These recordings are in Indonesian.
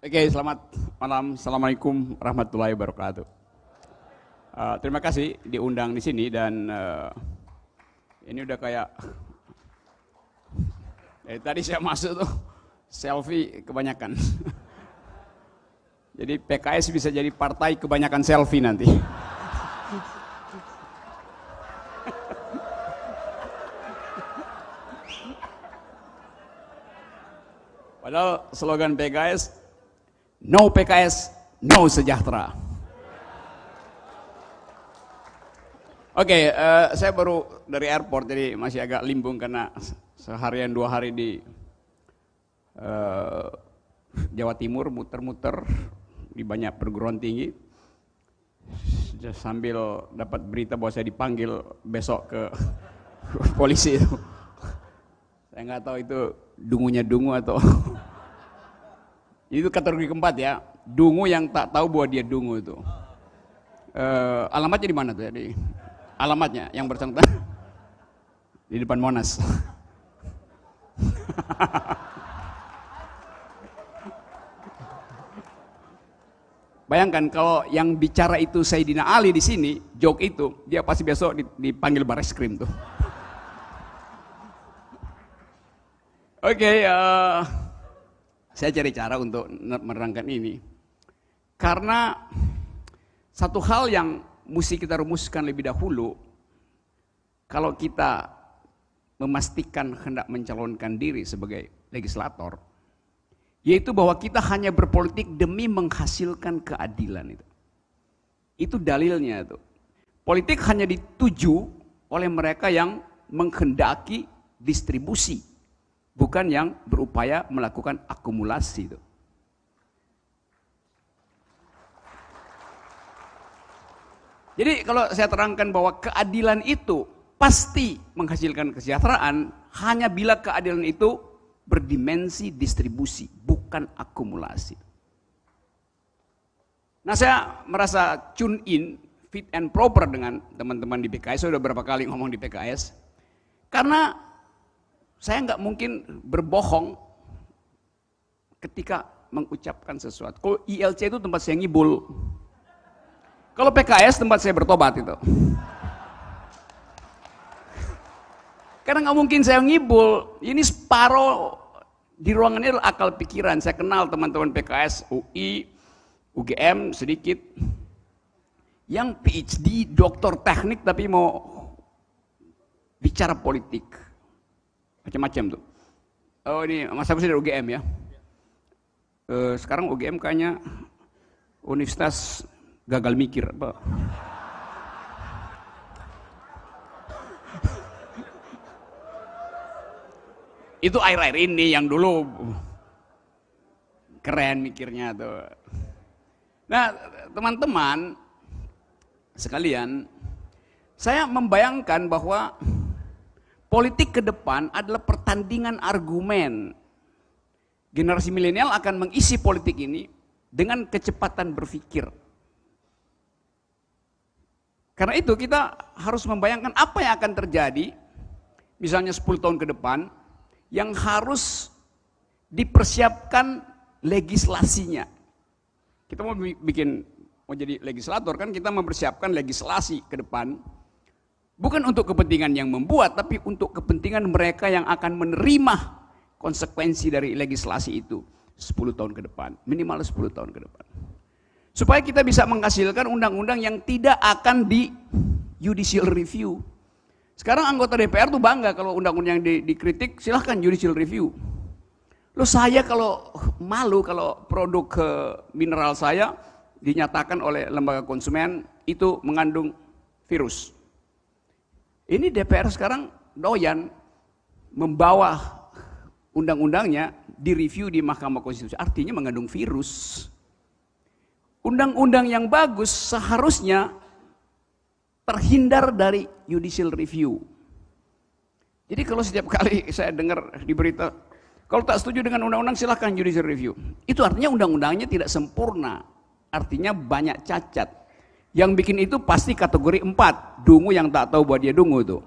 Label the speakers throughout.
Speaker 1: Oke, selamat malam. Assalamualaikum warahmatullahi wabarakatuh. Terima kasih diundang di sini dan ini udah kayak dari tadi saya masuk tuh selfie kebanyakan. Jadi PKS bisa jadi partai kebanyakan selfie nanti. Padahal slogan PKS, no PKS, no sejahtera. Oke, saya baru dari airport jadi masih agak limbung karena seharian 2 hari di Jawa Timur muter-muter di banyak perguruan tinggi sambil dapat berita bahwa saya dipanggil besok ke polisi itu. Saya nggak tahu itu dungunya dungu atau itu kategori keempat ya, dungu yang tak tahu bahwa dia dungu itu. Alamatnya di mana tuh? Jadi alamatnya yang bersangkutan di depan Monas. Bayangkan kalau yang bicara itu Sayyidina Ali di sini, joke itu, dia pasti besok dipanggil Bareskrim tuh. Oke, saya cari cara untuk menerangkan ini. Karena satu hal yang mesti kita rumuskan lebih dahulu, kalau kita memastikan hendak mencalonkan diri sebagai legislator, yaitu bahwa kita hanya berpolitik demi menghasilkan keadilan itu. Itu dalilnya itu. Politik hanya dituju oleh mereka yang menghendaki distribusi, bukan yang berupaya melakukan akumulasi itu. Jadi kalau saya terangkan bahwa keadilan itu pasti menghasilkan kesejahteraan hanya bila keadilan itu berdimensi distribusi, bukan akumulasi. Nah, saya merasa tune in, fit and proper dengan teman-teman di PKS. Saya sudah berapa kali ngomong di PKS. Karena saya nggak mungkin berbohong ketika mengucapkan sesuatu. Kalau ILC itu tempat saya ngibul. Kalau PKS tempat saya bertobat itu. Karena nggak mungkin saya ngibul. Ini separuh di ruangan ini adalah akal pikiran. Saya kenal teman-teman PKS, UI, UGM sedikit. Yang PhD, doktor teknik tapi mau bicara politik. Macam-macam tuh. Oh ini Mas Agus dari UGM ya. Sekarang UGM kayaknya universitas gagal mikir. Apa? Itu air-air ini yang dulu keren mikirnya tuh. Nah teman-teman sekalian, saya membayangkan bahwa politik ke depan adalah pertandingan argumen. Generasi milenial akan mengisi politik ini dengan kecepatan berpikir. Karena itu kita harus membayangkan apa yang akan terjadi, misalnya 10 tahun ke depan, yang harus dipersiapkan legislasinya. Kita mau jadi legislator kan, kita mempersiapkan legislasi ke depan. Bukan untuk kepentingan yang membuat, tapi untuk kepentingan mereka yang akan menerima konsekuensi dari legislasi itu 10 tahun ke depan, minimal 10 tahun ke depan. Supaya kita bisa menghasilkan undang-undang yang tidak akan di judicial review. Sekarang anggota DPR tuh bangga kalau undang-undang yang dikritik, silahkan judicial review. Loh saya kalau malu kalau produk mineral saya dinyatakan oleh lembaga konsumen itu mengandung virus. Ini DPR sekarang doyan membawa undang-undangnya direview di Mahkamah Konstitusi, artinya mengandung virus. Undang-undang yang bagus seharusnya terhindar dari judicial review. Jadi kalau setiap kali saya dengar di berita, kalau tak setuju dengan undang-undang silahkan judicial review. Itu artinya undang-undangnya tidak sempurna, artinya banyak cacat. Yang bikin itu pasti kategori 4, dungu yang tak tahu bahwa dia dungu itu.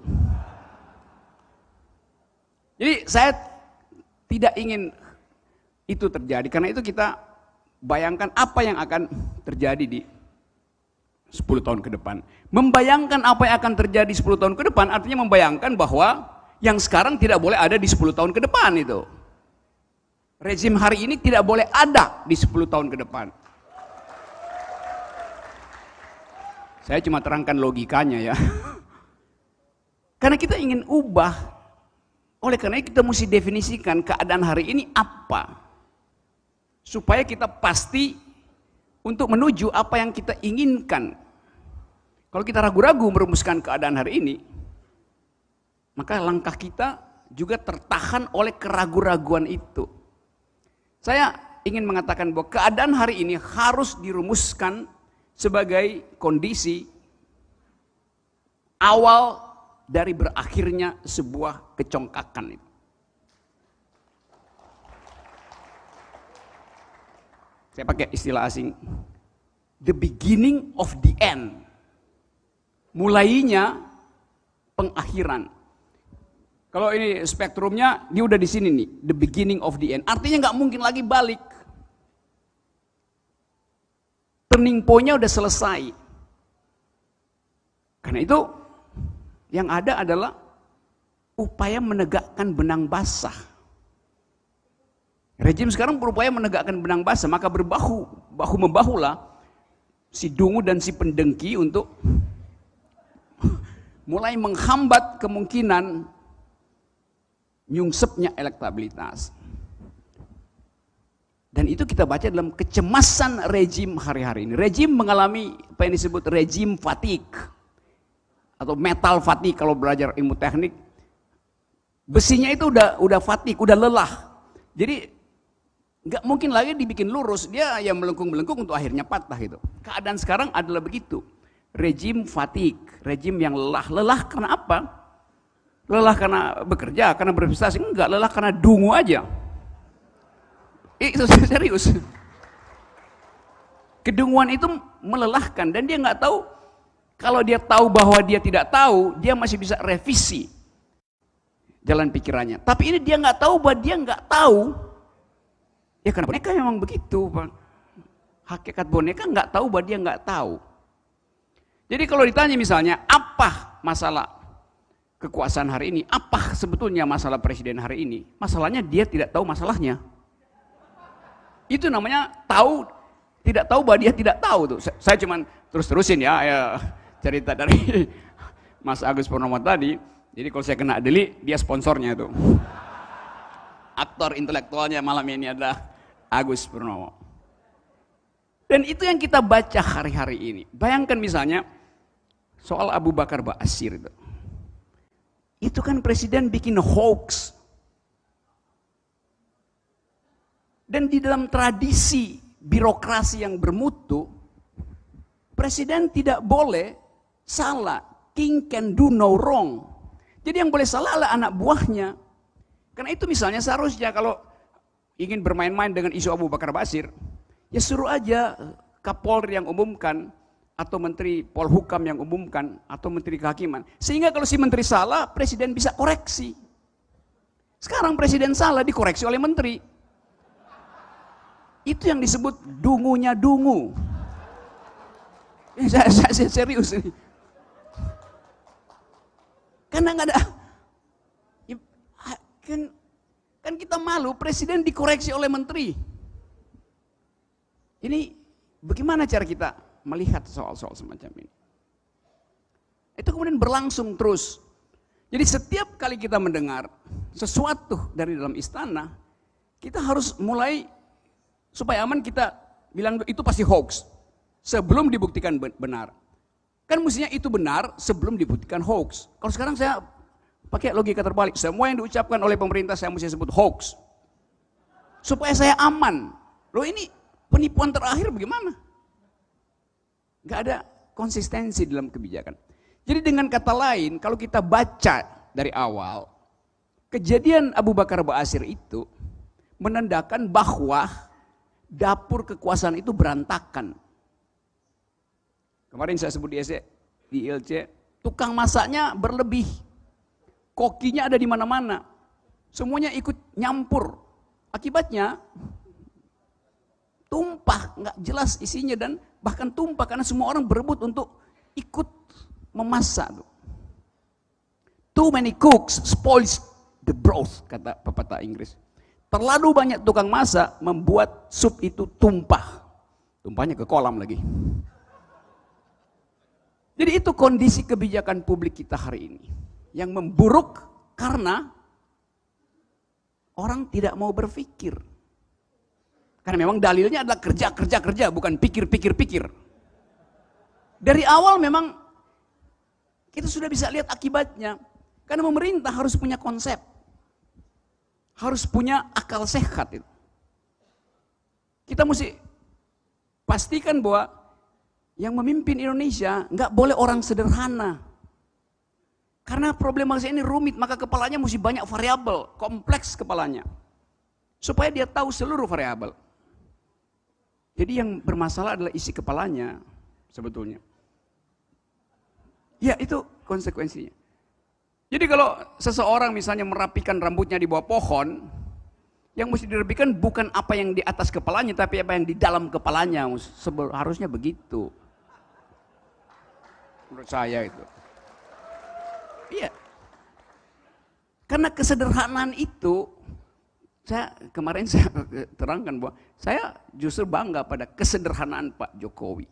Speaker 1: Jadi saya tidak ingin itu terjadi, karena itu kita bayangkan apa yang akan terjadi di 10 tahun ke depan. Membayangkan apa yang akan terjadi 10 tahun ke depan artinya membayangkan bahwa yang sekarang tidak boleh ada di 10 tahun ke depan itu. Rezim hari ini tidak boleh ada di 10 tahun ke depan. Saya cuma terangkan logikanya ya. Karena kita ingin ubah. Oleh karena itu kita mesti definisikan keadaan hari ini apa. Supaya kita pasti untuk menuju apa yang kita inginkan. Kalau kita ragu-ragu merumuskan keadaan hari ini, maka langkah kita juga tertahan oleh keraguan-raguan itu. Saya ingin mengatakan bahwa keadaan hari ini harus dirumuskan sebagai kondisi awal dari berakhirnya sebuah kecongkakan itu. Saya pakai istilah asing, the beginning of the end. Mulainya pengakhiran. Kalau ini spektrumnya, dia udah di sini nih, the beginning of the end. Artinya nggak mungkin lagi balik. Turning point-nya udah selesai. Karena itu, yang ada adalah upaya menegakkan benang basah. Rejim sekarang berupaya menegakkan benang basah, maka bahu-membahulah si dungu dan si pendengki untuk mulai menghambat kemungkinan nyungsepnya elektabilitas. Dan itu kita baca dalam kecemasan rejim hari-hari ini. Rejim mengalami apa yang disebut rejim fatigue atau metal fatigue kalau belajar ilmu teknik. Besinya itu udah fatigue, udah lelah. Jadi nggak mungkin lagi dibikin lurus, dia yang melengkung-melengkung untuk akhirnya patah gitu. Keadaan sekarang adalah begitu. Rejim fatigue, rejim yang lelah. Lelah karena apa? Lelah karena bekerja, karena berprestasi, enggak, lelah karena dungu aja. Itu serius. Kedunguan itu melelahkan dan dia nggak tahu. Kalau dia tahu bahwa dia tidak tahu, dia masih bisa revisi jalan pikirannya. Tapi ini dia nggak tahu bahwa dia nggak tahu. Ya karena boneka memang begitu, Pak. Hakikat boneka nggak tahu bahwa dia nggak tahu. Jadi kalau ditanya misalnya apa masalah kekuasaan hari ini, apa sebetulnya masalah presiden hari ini? Masalahnya dia tidak tahu masalahnya. Itu namanya tahu, tidak tahu bahwa dia tidak tahu tuh. Saya cuman terus-terusin ya cerita dari Mas Agus Purnomo tadi. Jadi kalau saya kena deli, dia sponsornya itu. Aktor intelektualnya malam ini adalah Agus Purnomo. Dan itu yang kita baca hari-hari ini. Bayangkan misalnya soal Abu Bakar Ba'asyir itu. Itu kan presiden bikin hoax. Dan di dalam tradisi birokrasi yang bermutu, presiden tidak boleh salah. King can do no wrong. Jadi yang boleh salah adalah anak buahnya. Karena itu misalnya seharusnya kalau ingin bermain-main dengan isu Abu Bakar Ba'asyir, ya suruh aja Kapolri yang umumkan, atau Menteri Polhukam yang umumkan, atau Menteri Kehakiman. Sehingga kalau si Menteri salah, Presiden bisa koreksi. Sekarang Presiden salah, dikoreksi oleh Menteri. Itu yang disebut dungunya dungu. Saya serius ini. Karena nggak ada, kan kita malu, Presiden dikoreksi oleh Menteri. Ini bagaimana cara kita melihat soal-soal semacam ini? Itu kemudian berlangsung terus. Jadi setiap kali kita mendengar sesuatu dari dalam istana, kita harus mulai supaya aman kita bilang itu pasti hoax sebelum dibuktikan benar. Kan mestinya itu benar sebelum dibuktikan hoax. Kalau sekarang saya pakai logika terbalik, semua yang diucapkan oleh pemerintah saya mesti sebut hoax. Supaya saya aman. Loh ini penipuan terakhir bagaimana? Gak ada konsistensi dalam kebijakan. Jadi dengan kata lain, kalau kita baca dari awal, kejadian Abu Bakar Ba'asyir itu menandakan bahwa dapur kekuasaan itu berantakan. Kemarin saya sebut di ILC, tukang masaknya berlebih, kokinya ada di mana-mana, semuanya ikut nyampur. Akibatnya tumpah nggak jelas isinya dan bahkan tumpah karena semua orang berebut untuk ikut memasak. Too many cooks spoils the broth, kata pepatah Inggris. Terlalu banyak tukang masak membuat sup itu tumpah. Tumpahnya ke kolam lagi. Jadi itu kondisi kebijakan publik kita hari ini. Yang memburuk karena orang tidak mau berpikir. Karena memang dalilnya adalah kerja, bukan pikir. Dari awal memang kita sudah bisa lihat akibatnya. Karena pemerintah harus punya konsep. Harus punya akal sehat itu. Kita mesti pastikan bahwa yang memimpin Indonesia nggak boleh orang sederhana. Karena problematika ini rumit, maka kepalanya mesti banyak variabel, kompleks kepalanya. Supaya dia tahu seluruh variabel. Jadi yang bermasalah adalah isi kepalanya sebetulnya. Ya itu konsekuensinya. Jadi kalau seseorang misalnya merapikan rambutnya di bawah pohon, yang mesti dirapikan bukan apa yang di atas kepalanya, tapi apa yang di dalam kepalanya. Harusnya begitu. Menurut saya itu. Iya. Karena kesederhanaan itu, kemarin saya terangkan bahwa saya justru bangga pada kesederhanaan Pak Jokowi.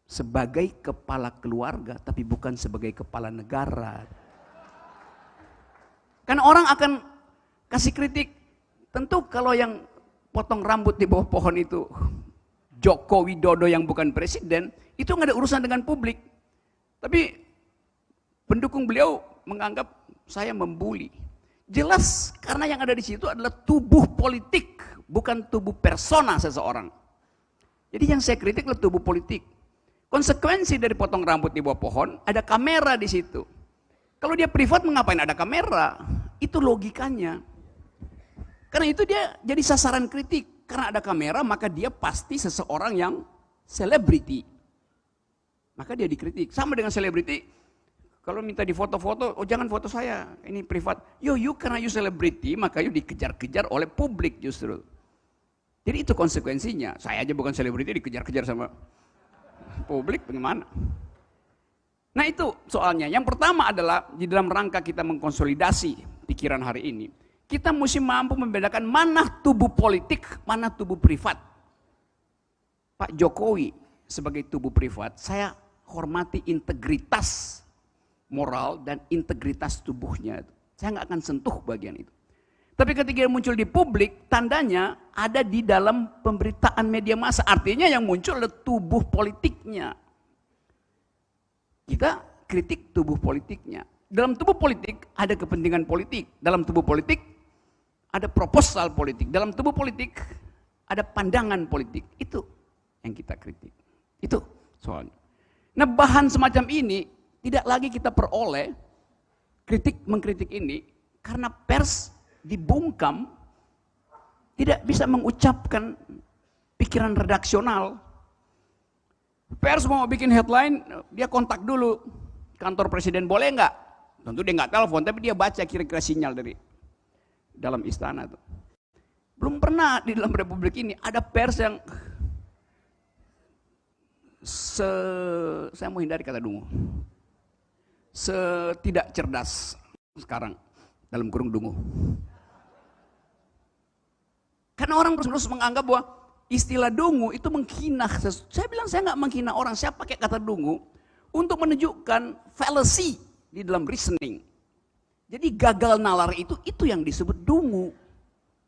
Speaker 1: Sebagai kepala keluarga, tapi bukan sebagai kepala negara. Karena orang akan kasih kritik, tentu kalau yang potong rambut di bawah pohon itu Joko Widodo yang bukan presiden, itu nggak ada urusan dengan publik. Tapi pendukung beliau menganggap saya membuli. Jelas karena yang ada di situ adalah tubuh politik, bukan tubuh persona seseorang. Jadi yang saya kritik adalah tubuh politik. Konsekuensi dari potong rambut di bawah pohon, ada kamera di situ. Kalau dia privat, mengapain ada kamera? Itu logikanya. Karena itu dia jadi sasaran kritik. Karena ada kamera, maka dia pasti seseorang yang selebriti. Maka dia dikritik. Sama dengan selebriti, kalau minta di foto-foto, oh jangan foto saya, ini privat. You karena you selebriti, maka you dikejar-kejar oleh publik justru. Jadi itu konsekuensinya. Saya aja bukan selebriti, dikejar-kejar sama publik, bagaimana? Nah itu soalnya. Yang pertama adalah di dalam rangka kita mengkonsolidasi pikiran hari ini, kita mesti mampu membedakan mana tubuh politik, mana tubuh privat. Pak Jokowi sebagai tubuh privat, saya hormati integritas moral dan integritas tubuhnya. Saya nggak akan sentuh bagian itu. Tapi ketika dia muncul di publik, tandanya ada di dalam pemberitaan media massa. Artinya yang muncul adalah tubuh politiknya. Kita kritik tubuh politiknya. Dalam tubuh politik ada kepentingan politik. Dalam tubuh politik ada proposal politik. Dalam tubuh politik ada pandangan politik. Itu yang kita kritik. Itu soalnya. Nah bahan semacam ini tidak lagi kita peroleh mengkritik ini karena pers dibungkam, tidak bisa mengucapkan pikiran redaksional. Pers mau bikin headline, dia kontak dulu kantor presiden, boleh nggak? Tentu dia nggak telepon, tapi dia baca kira-kira sinyal dari dalam istana tuh. Belum pernah di dalam republik ini ada pers yang saya mau hindari kata dungu, tidak cerdas sekarang dalam kurung dungu. Karena orang terus menganggap bahwa istilah dungu itu menghina. Saya bilang saya nggak menghina orang, saya pakai kata dungu untuk menunjukkan fallacy di dalam reasoning. Jadi gagal nalar itu yang disebut dungu.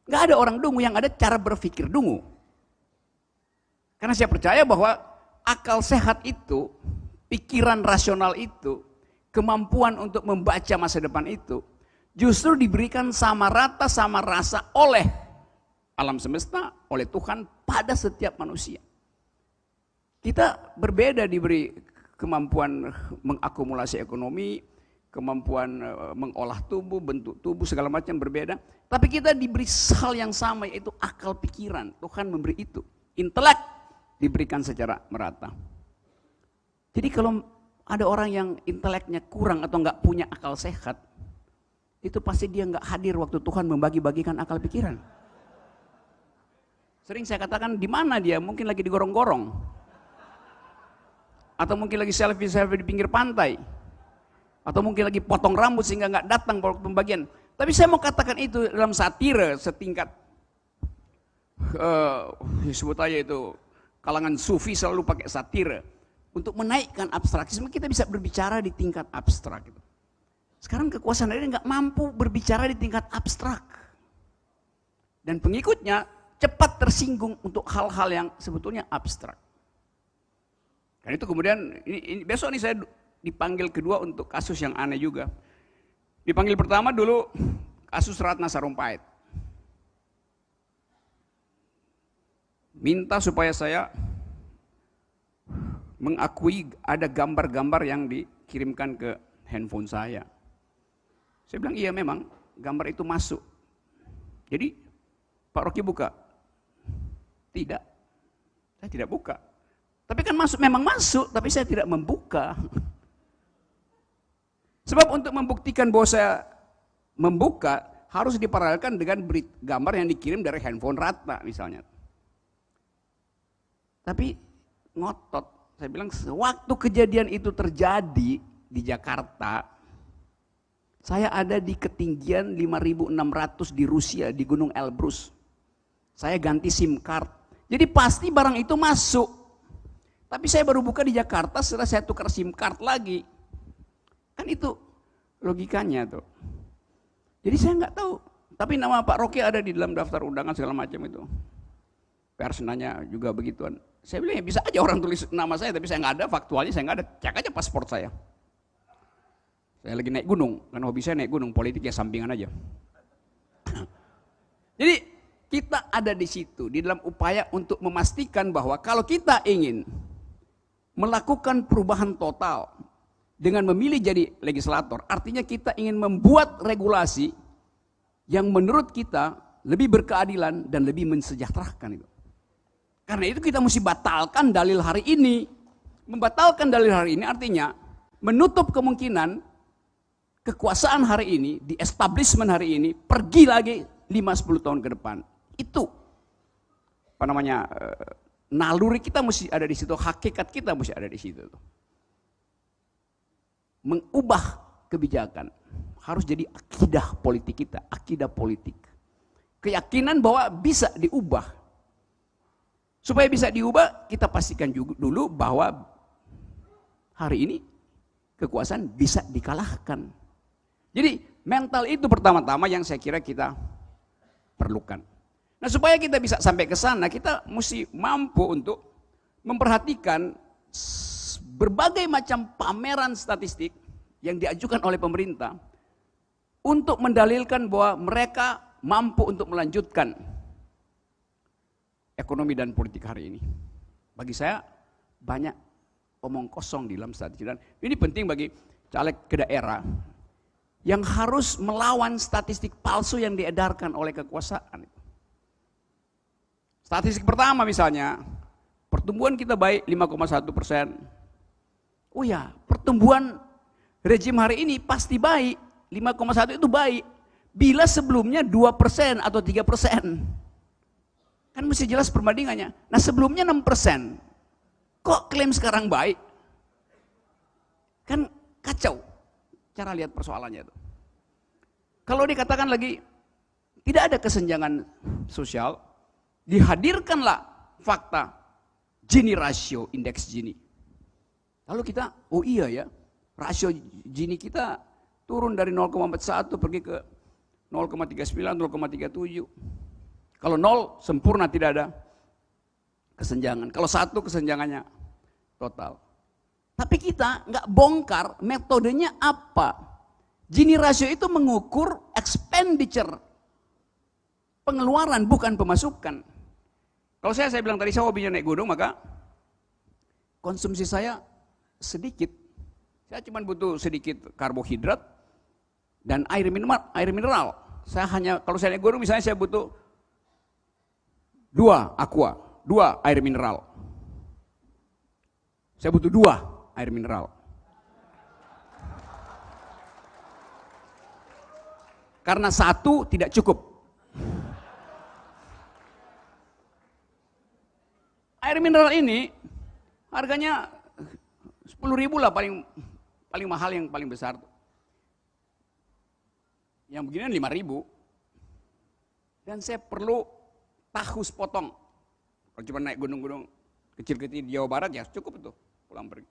Speaker 1: Nggak ada orang dungu, yang ada cara berpikir dungu. Karena saya percaya bahwa akal sehat itu, pikiran rasional itu, kemampuan untuk membaca masa depan itu, justru diberikan sama rata, sama rasa oleh alam semesta, oleh Tuhan pada setiap manusia. Kita berbeda diberi kemampuan mengakumulasi ekonomi, kemampuan mengolah tubuh, bentuk tubuh, segala macam berbeda. Tapi kita diberi hal yang sama, yaitu akal pikiran. Tuhan memberi itu. Intelek diberikan secara merata. Jadi kalau ada orang yang inteleknya kurang atau nggak punya akal sehat, itu pasti dia nggak hadir waktu Tuhan membagi-bagikan akal pikiran. Sering saya katakan, di mana dia? Mungkin lagi digorong-gorong. Atau mungkin lagi selfie-selfie di pinggir pantai. Atau mungkin lagi potong rambut sehingga nggak datang waktu pembagian. Tapi saya mau katakan itu dalam satire setingkat, sebut aja itu, kalangan sufi selalu pakai satire. Untuk menaikkan abstrakisme, kita bisa berbicara di tingkat abstrak. Sekarang kekuasaan ini nggak mampu berbicara di tingkat abstrak. Dan pengikutnya cepat tersinggung untuk hal-hal yang sebetulnya abstrak. Dan itu kemudian, ini besok nih saya dipanggil kedua untuk kasus yang aneh juga. Dipanggil pertama dulu kasus Ratna Sarumpait. Minta supaya saya mengakui ada gambar-gambar yang dikirimkan ke handphone saya. Saya bilang iya memang gambar itu masuk. Jadi Pak Rocky buka? Tidak, saya tidak buka. Tapi kan masuk, memang masuk, tapi saya tidak membuka. Sebab untuk membuktikan bahwa saya membuka, harus diparalelkan dengan gambar yang dikirim dari handphone Ratna misalnya. Tapi ngotot, saya bilang waktu kejadian itu terjadi di Jakarta, saya ada di ketinggian 5.600 di Rusia, di Gunung Elbrus. Saya ganti SIM card, jadi pasti barang itu masuk. Tapi saya baru buka di Jakarta setelah saya tukar SIM card lagi. Kan itu logikanya tuh. Jadi saya nggak tahu. Tapi nama Pak Rocky ada di dalam daftar undangan segala macam itu. Pers nanya juga begituan. Saya bilang ya bisa aja orang tulis nama saya, tapi saya nggak ada, faktualnya saya nggak ada. Cek aja paspor saya. Saya lagi naik gunung, kan hobi saya naik gunung, politik ya sampingan aja. Jadi kita ada di situ, di dalam upaya untuk memastikan bahwa kalau kita ingin melakukan perubahan total dengan memilih jadi legislator, artinya kita ingin membuat regulasi yang menurut kita lebih berkeadilan dan lebih mensejahterakan itu. Karena itu kita mesti batalkan dalil hari ini. Membatalkan dalil hari ini artinya menutup kemungkinan kekuasaan hari ini, di establishment hari ini, pergi lagi 5-10 tahun ke depan. Itu apa namanya, naluri kita mesti ada di situ, hakikat kita mesti ada di situ. Mengubah kebijakan harus jadi akidah politik kita, akidah politik. Keyakinan bahwa bisa diubah. Supaya bisa diubah, kita pastikan juga dulu bahwa hari ini kekuasaan bisa dikalahkan. Jadi mental itu pertama-tama yang saya kira kita perlukan. Nah, supaya kita bisa sampai ke sana, kita mesti mampu untuk memperhatikan berbagai macam pameran statistik yang diajukan oleh pemerintah untuk mendalilkan bahwa mereka mampu untuk melanjutkan ekonomi dan politik hari ini. Bagi saya banyak omong kosong di dalam statistik, dan ini penting bagi caleg ke daerah yang harus melawan statistik palsu yang diedarkan oleh kekuasaan. Statistik pertama misalnya, pertumbuhan kita baik 5,1%. Oh ya, pertumbuhan rejim hari ini pasti baik, 5,1 itu baik. Bila sebelumnya 2% atau 3%. Kan mesti jelas perbandingannya. Nah sebelumnya 6%. Kok klaim sekarang baik? Kan kacau cara lihat persoalannya itu. Kalau dikatakan lagi tidak ada kesenjangan sosial, dihadirkanlah fakta Gini ratio, indeks Gini. Lalu kita, oh iya ya, rasio Gini kita turun dari 0,41 pergi ke 0,39, 0,37. Kalau 0 sempurna, tidak ada kesenjangan. Kalau 1 kesenjangannya total. Tapi kita nggak bongkar metodenya apa. Gini rasio itu mengukur expenditure, pengeluaran bukan pemasukan. Kalau saya bilang tadi saya hobinya naik gunung, maka konsumsi saya sedikit. Saya cuma butuh sedikit karbohidrat dan air mineral. Saya hanya, kalau saya naik gunung misalnya saya butuh 2 aqua, 2 air mineral. Saya butuh 2 air mineral. Karena 1 tidak cukup. Air mineral ini harganya 10.000 lah paling mahal, yang paling besar. Yang beginian 5.000. Dan saya perlu tahu sepotong. Kalau cuma naik gunung-gunung kecil-kecil di Jawa Barat ya cukup itu pulang pergi.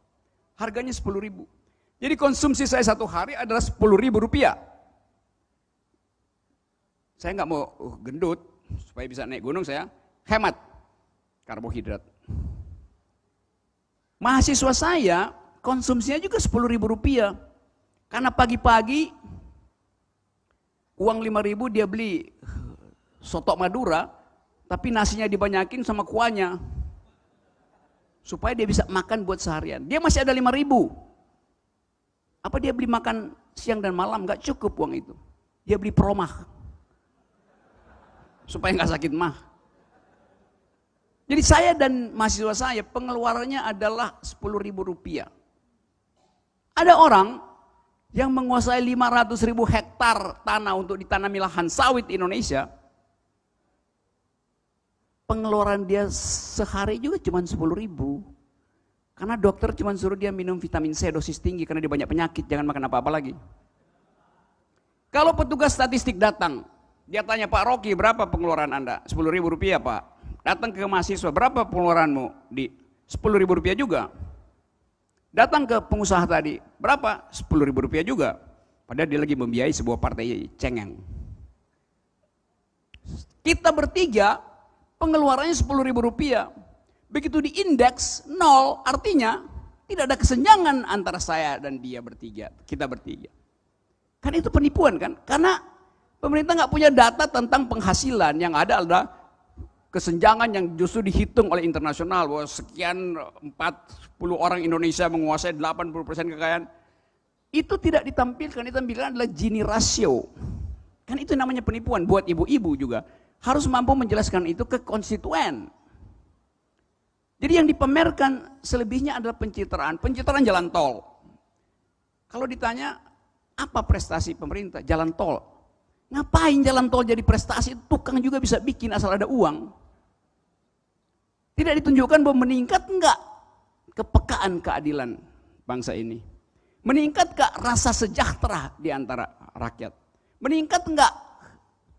Speaker 1: Harganya 10.000. Jadi konsumsi saya satu hari adalah 10.000 rupiah. Saya nggak mau gendut, supaya bisa naik gunung saya hemat karbohidrat. Mahasiswa saya konsumsinya juga 10.000 rupiah. Karena pagi-pagi uang 5.000 dia beli soto Madura, tapi nasinya dibanyakin sama kuahnya. Supaya dia bisa makan buat seharian. Dia masih ada 5.000. Apa dia beli makan siang dan malam? Nggak cukup uang itu. Dia beli promah. Supaya nggak sakit mah. Jadi saya dan mahasiswa saya pengeluarannya adalah 10.000 rupiah. Ada orang yang menguasai 500.000 hektar tanah untuk ditanami lahan sawit di Indonesia. Pengeluaran dia sehari juga cuma 10.000. Karena dokter cuma suruh dia minum vitamin C dosis tinggi karena dia banyak penyakit, jangan makan apa-apa lagi. Kalau petugas statistik datang, dia tanya, Pak Rocky berapa pengeluaran Anda? 10.000 rupiah Pak. Datang ke mahasiswa, berapa pengeluaranmu? Di 10.000 rupiah juga. Datang ke pengusaha tadi, berapa? 10.000 rupiah juga. Padahal dia lagi membiayai sebuah partai cengeng. Kita bertiga, pengeluarannya 10.000 rupiah. Begitu diindeks, 0, artinya tidak ada kesenjangan antara saya dan dia bertiga, kita bertiga. Kan itu penipuan kan? Karena pemerintah nggak punya data tentang penghasilan, yang ada adalah kesenjangan yang justru dihitung oleh internasional bahwa sekian 40 orang Indonesia menguasai 80% kekayaan. Itu tidak ditampilkan, ditampilkan adalah Gini ratio. Kan itu namanya penipuan buat ibu-ibu juga. Harus mampu menjelaskan itu ke konstituen. Jadi yang dipamerkan selebihnya adalah pencitraan jalan tol. Kalau ditanya apa prestasi pemerintah? Jalan tol. Ngapain jalan tol jadi prestasi? Tukang juga bisa bikin asal ada uang. Tidak ditunjukkan bahwa meningkat enggak kepekaan keadilan bangsa ini. Meningkat enggak rasa sejahtera di antara rakyat. Meningkat enggak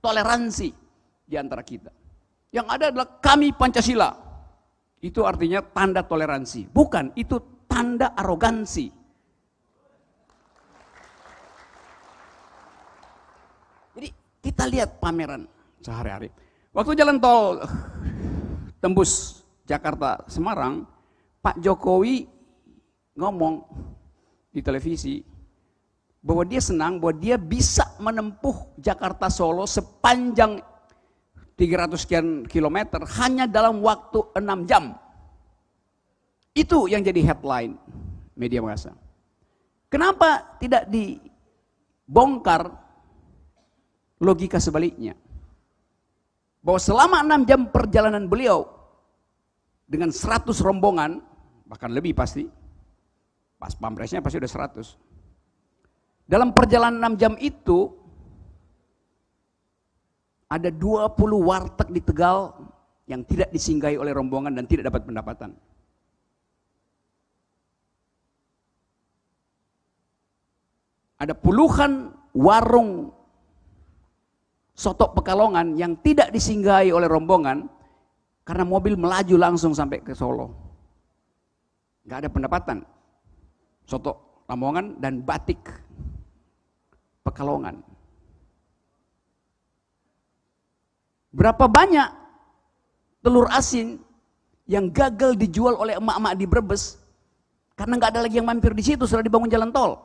Speaker 1: toleransi di antara kita. Yang ada adalah kami Pancasila. Itu artinya tanda toleransi. Bukan, itu tanda arogansi. Jadi kita lihat pameran sehari-hari. Waktu jalan tol tembus Jakarta Semarang, Pak Jokowi ngomong di televisi bahwa dia senang bahwa dia bisa menempuh Jakarta Solo sepanjang 300 sekian kilometer hanya dalam waktu 6 jam. Itu yang jadi headline media massa. Kenapa tidak dibongkar logika sebaliknya? Bahwa selama 6 jam perjalanan beliau dengan 100 rombongan, bahkan lebih pasti, pas pampresnya pasti udah 100. Dalam perjalanan 6 jam itu, ada 20 warteg di Tegal yang tidak disinggahi oleh rombongan dan tidak dapat pendapatan. Ada puluhan warung soto Pekalongan yang tidak disinggahi oleh rombongan karena mobil melaju langsung sampai ke Solo. Gak ada pendapatan. Soto Lamongan dan batik Pekalongan. Berapa banyak telur asin yang gagal dijual oleh emak-emak di Brebes karena nggak ada lagi yang mampir di situ setelah dibangun jalan tol.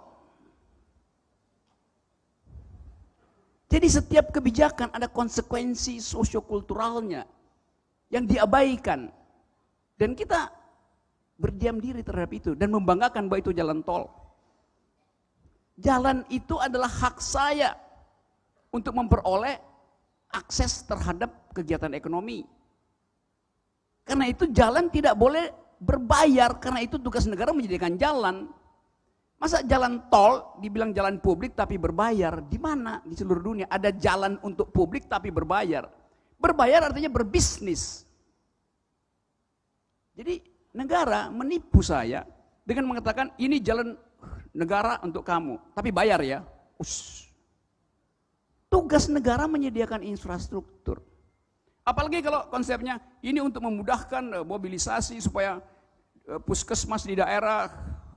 Speaker 1: Jadi setiap kebijakan ada konsekuensi sosiokulturalnya yang diabaikan dan kita berdiam diri terhadap itu dan membanggakan bahwa itu jalan tol. Jalan itu adalah hak saya untuk memperoleh akses terhadap kegiatan ekonomi. Karena itu jalan tidak boleh berbayar, karena itu tugas negara menyediakan jalan. Masa jalan tol dibilang jalan publik tapi berbayar? Di mana di seluruh dunia ada jalan untuk publik tapi berbayar? Berbayar artinya berbisnis. Jadi negara menipu saya dengan mengatakan ini jalan negara untuk kamu, tapi bayar ya. Tugas negara menyediakan infrastruktur. Apalagi kalau konsepnya ini untuk memudahkan mobilisasi supaya puskesmas di daerah,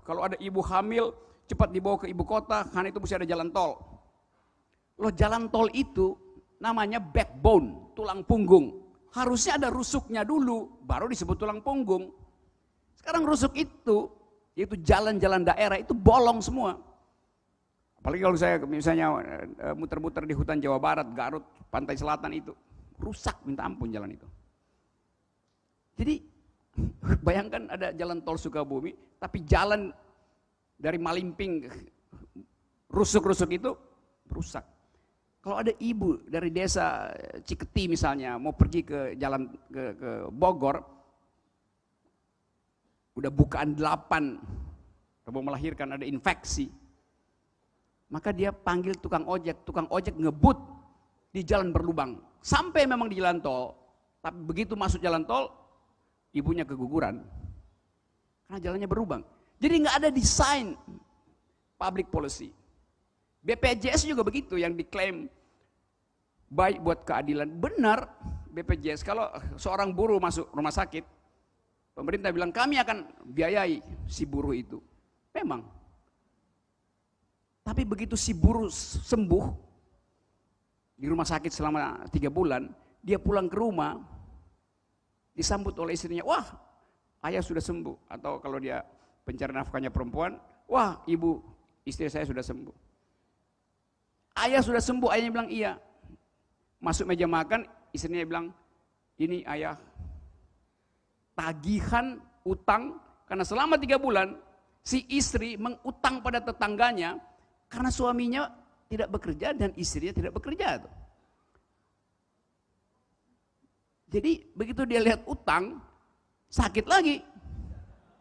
Speaker 1: kalau ada ibu hamil cepat dibawa ke ibu kota, karena itu mesti ada jalan tol. Loh, jalan tol itu namanya backbone, tulang punggung. Harusnya ada rusuknya dulu, baru disebut tulang punggung. Sekarang rusuk itu, yaitu jalan-jalan daerah itu bolong semua. Apalagi kalau saya misalnya muter-muter di hutan Jawa Barat, Garut, pantai selatan itu, rusak minta ampun jalan itu. Jadi bayangkan ada jalan tol Sukabumi, tapi jalan dari Malimping, rusuk-rusuk itu rusak. Kalau ada ibu dari desa Ciketi misalnya mau pergi ke jalan ke Bogor, udah bukaan 8, mau melahirkan ada infeksi, maka dia panggil tukang ojek ngebut di jalan berlubang, sampai memang di jalan tol, tapi begitu masuk jalan tol, ibunya keguguran, karena jalannya berlubang. Jadi nggak ada desain public policy. BPJS juga begitu, yang diklaim baik buat keadilan. Benar, BPJS kalau seorang buruh masuk rumah sakit, pemerintah bilang kami akan biayai si buruh itu. Memang. Tapi begitu si buruh sembuh di rumah sakit selama 3 bulan, dia pulang ke rumah, disambut oleh istrinya, wah ayah sudah sembuh. Atau kalau dia pencari nafkahnya perempuan, wah ibu, istri saya sudah sembuh. Ayah sudah sembuh, ayahnya bilang iya. Masuk meja makan, istrinya bilang, ini ayah tagihan utang, karena selama 3 bulan si istri mengutang pada tetangganya karena suaminya tidak bekerja dan istrinya tidak bekerja. Jadi begitu dia lihat utang, sakit lagi,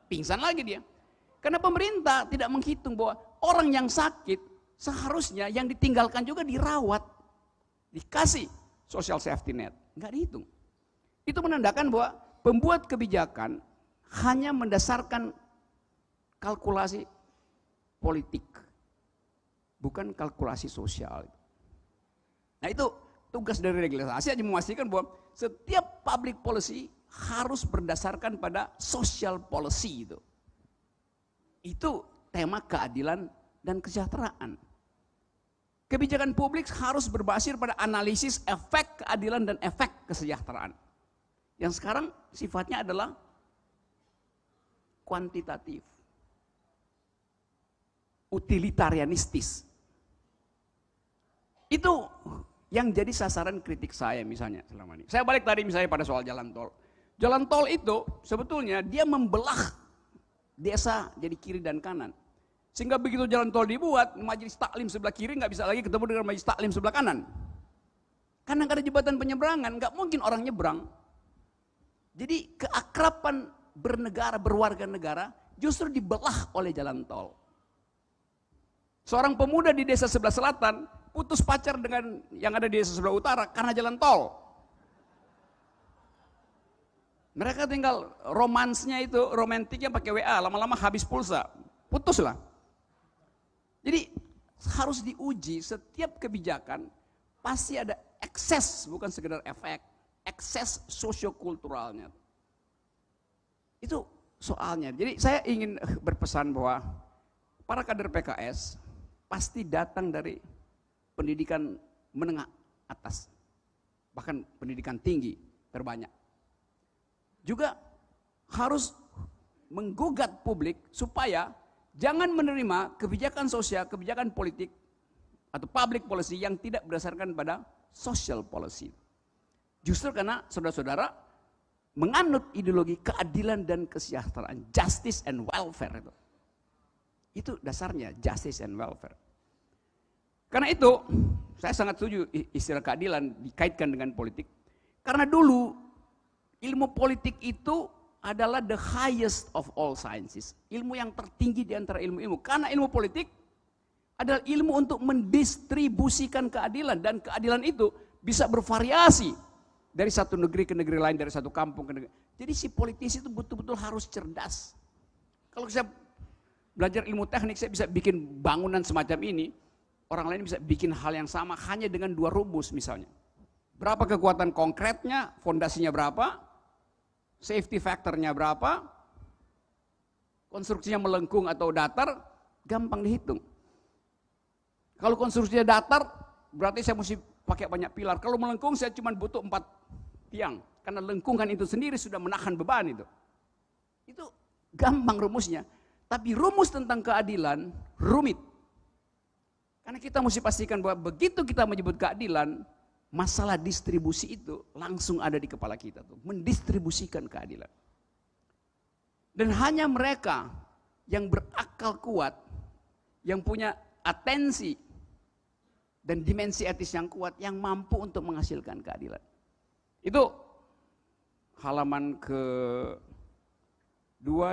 Speaker 1: pingsan lagi dia. Karena pemerintah tidak menghitung bahwa orang yang sakit seharusnya yang ditinggalkan juga dirawat, dikasih social safety net, nggak dihitung. Itu menandakan bahwa pembuat kebijakan hanya mendasarkan kalkulasi politik, bukan kalkulasi sosial. Nah itu tugas dari regulasi aja memastikan bahwa setiap public policy harus berdasarkan pada social policy itu. Itu tema keadilan dan kesejahteraan. Kebijakan publik harus berbasis pada analisis efek keadilan dan efek kesejahteraan. Yang sekarang sifatnya adalah kuantitatif, utilitarianistis. Itu yang jadi sasaran kritik saya misalnya selama ini. Saya balik tadi misalnya pada soal jalan tol. Jalan tol itu sebetulnya dia membelah desa jadi kiri dan kanan. Sehingga begitu jalan tol dibuat, majelis taklim sebelah kiri nggak bisa lagi ketemu dengan majelis taklim sebelah kanan. Karena nggak ada jembatan penyeberangan, nggak mungkin orang nyebrang. Jadi keakraban bernegara, berwarga negara justru dibelah oleh jalan tol. Seorang pemuda di desa sebelah selatan putus pacar dengan yang ada di desa sebelah utara karena jalan tol. Mereka tinggal romansnya itu, romantiknya pakai WA, lama-lama habis pulsa, putuslah. Jadi harus diuji setiap kebijakan pasti ada ekses, bukan sekedar efek, ekses sosiokulturalnya. Itu soalnya. Jadi saya ingin berpesan bahwa para kader PKS pasti datang dari pendidikan menengah atas, bahkan pendidikan tinggi terbanyak. Juga harus menggugat publik supaya jangan menerima kebijakan sosial, kebijakan politik atau public policy yang tidak berdasarkan pada social policy. Justru karena saudara-saudara menganut ideologi keadilan dan kesejahteraan, justice and welfare itu. Itu dasarnya justice and welfare. Karena itu saya sangat setuju istilah keadilan dikaitkan dengan politik. Karena dulu ilmu politik itu adalah the highest of all sciences. Ilmu yang tertinggi di antara ilmu-ilmu. Karena ilmu politik adalah ilmu untuk mendistribusikan keadilan. Dan keadilan itu bisa bervariasi dari satu negeri ke negeri lain, dari satu kampung ke negeri. Jadi si politisi itu betul-betul harus cerdas. Kalau saya belajar ilmu teknik, saya bisa bikin bangunan semacam ini, orang lain bisa bikin hal yang sama hanya dengan 2 rumus misalnya. Berapa kekuatan konkretnya, fondasinya berapa, safety factornya berapa, konstruksinya melengkung atau datar, gampang dihitung. Kalau konstruksinya datar, berarti saya mesti pakai banyak pilar. Kalau melengkung saya cuma butuh 4 tiang. Karena lengkungan itu sendiri sudah menahan beban itu. Itu gampang rumusnya. Tapi rumus tentang keadilan rumit. Karena kita mesti pastikan bahwa begitu kita menyebut keadilan, masalah distribusi itu langsung ada di kepala kita tuh. Mendistribusikan keadilan. Dan hanya mereka yang berakal kuat, yang punya atensi dan dimensi etis yang kuat, yang mampu untuk menghasilkan keadilan. Itu halaman ke-2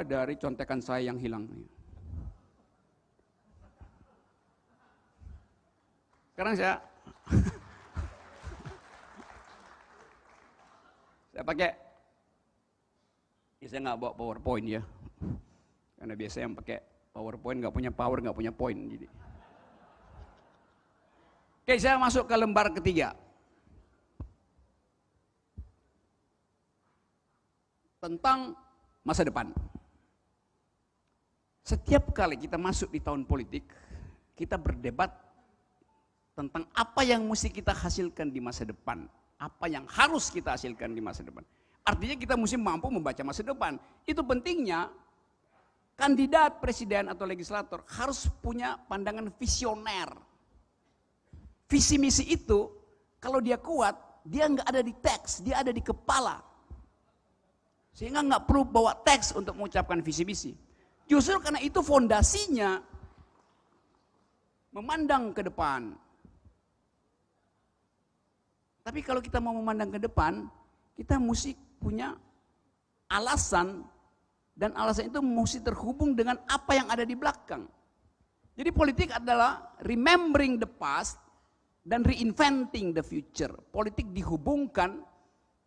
Speaker 1: dari contekan saya yang hilang. Sekarang saya pakai, saya nggak bawa PowerPoint ya, karena biasanya yang pakai PowerPoint nggak punya power, nggak punya point. Jadi, oke, saya masuk ke lembar ketiga. Tentang masa depan. Setiap kali kita masuk di tahun politik, kita berdebat tentang apa yang mesti kita hasilkan di masa depan. Apa yang harus kita hasilkan di masa depan. Artinya kita mesti mampu membaca masa depan. Itu pentingnya kandidat presiden atau legislator harus punya pandangan visioner. Visi misi itu kalau dia kuat, dia nggak ada di teks, dia ada di kepala. Sehingga nggak perlu bawa teks untuk mengucapkan visi misi. Justru karena itu fondasinya memandang ke depan. Tapi kalau kita mau memandang ke depan, kita mesti punya alasan, dan alasan itu mesti terhubung dengan apa yang ada di belakang. Jadi politik adalah remembering the past dan reinventing the future. Politik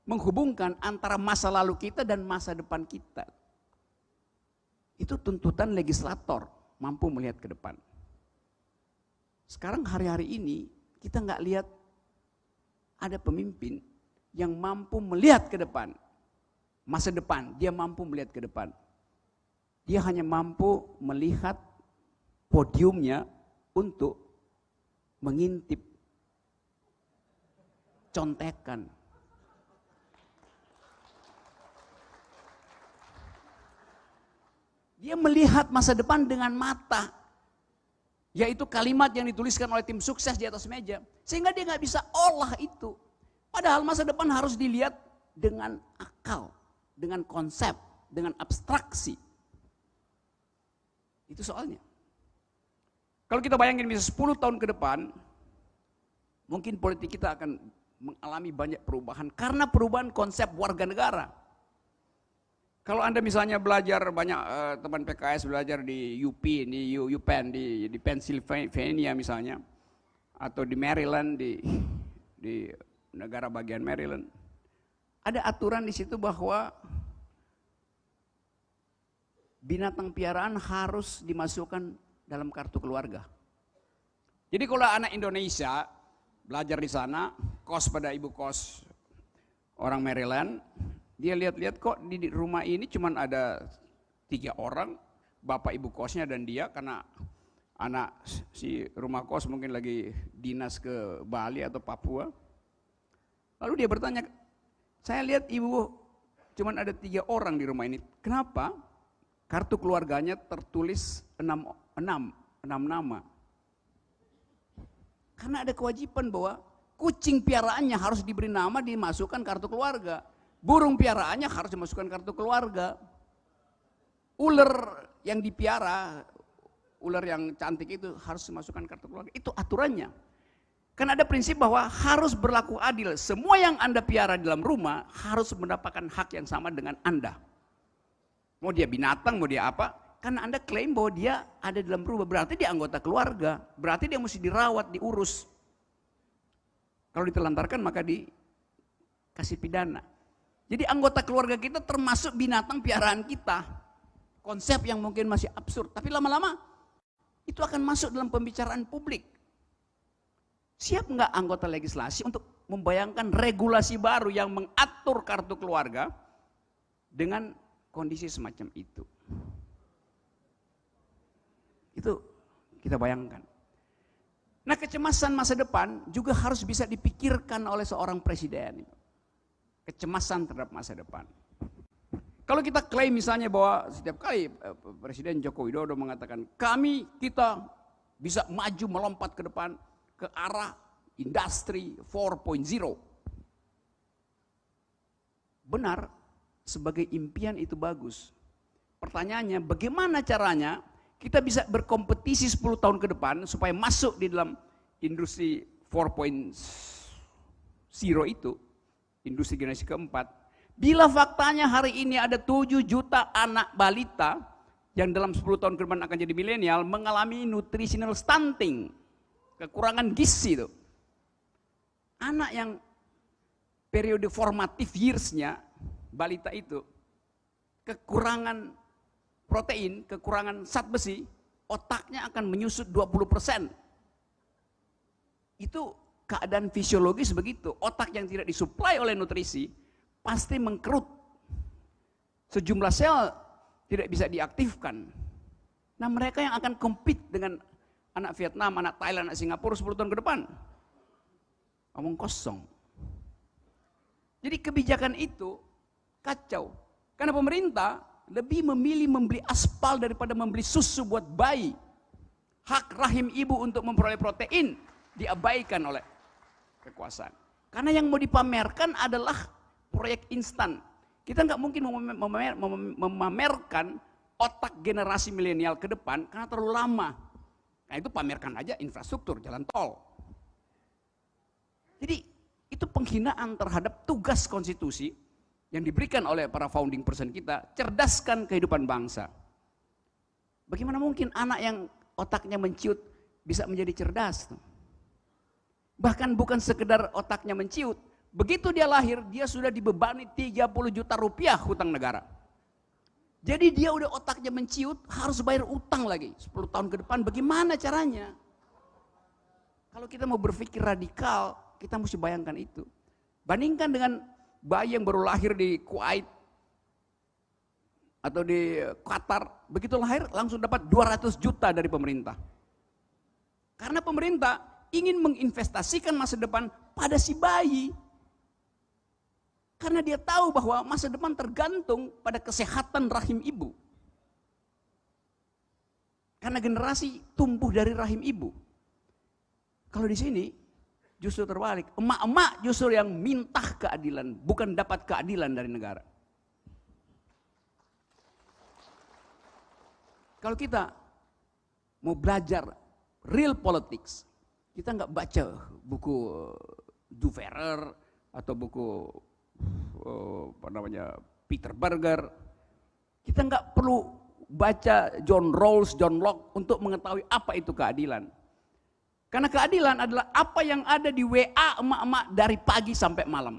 Speaker 1: menghubungkan antara masa lalu kita dan masa depan kita. Itu tuntutan legislator, mampu melihat ke depan. Sekarang hari-hari ini kita nggak lihat ada pemimpin yang mampu melihat ke depan. Masa depan, dia mampu melihat ke depan. Dia hanya mampu melihat podiumnya untuk mengintip contekan. Dia melihat masa depan dengan mata, yaitu kalimat yang dituliskan oleh tim sukses di atas meja. Sehingga dia nggak bisa olah itu. Padahal masa depan harus dilihat dengan akal, dengan konsep, dengan abstraksi. Itu soalnya. Kalau kita bayangin bisa 10 tahun ke depan, mungkin politik kita akan mengalami banyak perubahan karena perubahan konsep warga negara. Kalau Anda misalnya belajar banyak teman PKS belajar di UP, di UPenn, di Pennsylvania misalnya, atau di Maryland, di negara bagian Maryland, ada aturan di situ bahwa binatang piaraan harus dimasukkan dalam kartu keluarga. Jadi kalau anak Indonesia belajar di sana, kos pada ibu kos orang Maryland, dia lihat-lihat kok di rumah ini cuma ada 3 orang, bapak ibu kosnya dan dia, karena anak si rumah kos mungkin lagi dinas ke Bali atau Papua. Lalu dia bertanya, saya lihat ibu cuma ada 3 orang di rumah ini, kenapa kartu keluarganya tertulis 6 nama? Karena ada kewajiban bahwa kucing piaraannya harus diberi nama, dimasukkan kartu keluarga. Burung piaraannya harus dimasukkan kartu keluarga. Ular yang dipiara, ular yang cantik itu harus dimasukkan kartu keluarga. Itu aturannya. Kan ada prinsip bahwa harus berlaku adil. Semua yang Anda piara di dalam rumah harus mendapatkan hak yang sama dengan Anda. Mau dia binatang, mau dia apa. Karena Anda klaim bahwa dia ada dalam rumah, berarti dia anggota keluarga. Berarti dia mesti dirawat, diurus. Kalau ditelantarkan maka dikasih pidana. Jadi anggota keluarga kita termasuk binatang piaraan kita. Konsep yang mungkin masih absurd, tapi lama-lama itu akan masuk dalam pembicaraan publik. Siap nggak anggota legislasi untuk membayangkan regulasi baru yang mengatur kartu keluarga dengan kondisi semacam itu? Itu kita bayangkan. Nah, kecemasan masa depan juga harus bisa dipikirkan oleh seorang presiden. Kecemasan terhadap masa depan. Kalau kita klaim misalnya bahwa setiap kali Presiden Joko Widodo mengatakan kita bisa maju melompat ke depan ke arah industri 4.0. Benar, sebagai impian itu bagus. Pertanyaannya, bagaimana caranya kita bisa berkompetisi 10 tahun ke depan supaya masuk di dalam industri 4.0 itu, industri generasi keempat, bila faktanya hari ini ada 7 juta anak balita yang dalam 10 tahun ke depan akan jadi milenial mengalami nutritional stunting, kekurangan gizi itu. Anak yang periode formative years-nya balita itu kekurangan protein, kekurangan zat besi, otaknya akan menyusut 20%. Itu keadaan fisiologis begitu. Otak yang tidak disuplai oleh nutrisi pasti mengkerut. Sejumlah sel tidak bisa diaktifkan. Nah, mereka yang akan compete dengan anak Vietnam, anak Thailand, anak Singapura 10 tahun ke depan. Omong kosong. Jadi kebijakan itu kacau. Karena pemerintah lebih memilih membeli aspal daripada membeli susu buat bayi. Hak rahim ibu untuk memperoleh protein diabaikan oleh kekuasaan. Karena yang mau dipamerkan adalah proyek instan. Kita nggak mungkin memamerkan otak generasi milenial ke depan karena terlalu lama. Nah, itu pamerkan aja infrastruktur, jalan tol. Jadi itu penghinaan terhadap tugas konstitusi yang diberikan oleh para founding person kita, cerdaskan kehidupan bangsa. Bagaimana mungkin anak yang otaknya menciut bisa menjadi cerdas? Bahkan bukan sekedar otaknya menciut, begitu dia lahir, dia sudah dibebani 30 juta rupiah hutang negara. Jadi dia udah otaknya menciut, harus bayar utang lagi 10 tahun ke depan. Bagaimana caranya? Kalau kita mau berpikir radikal, kita mesti bayangkan itu. Bandingkan dengan bayi yang baru lahir di Kuwait atau di Qatar, begitu lahir langsung dapat 200 juta dari pemerintah. Karena pemerintah ingin menginvestasikan masa depan pada si bayi. Karena dia tahu bahwa masa depan tergantung pada kesehatan rahim ibu. Karena generasi tumbuh dari rahim ibu. Kalau di sini justru terbalik, emak-emak justru yang minta keadilan, bukan dapat keadilan dari negara. Kalau kita mau belajar real politics, kita nggak baca buku Duferer atau buku Peter Berger. Kita nggak perlu baca John Rawls, John Locke untuk mengetahui apa itu keadilan. Karena keadilan adalah apa yang ada di WA emak-emak dari pagi sampai malam.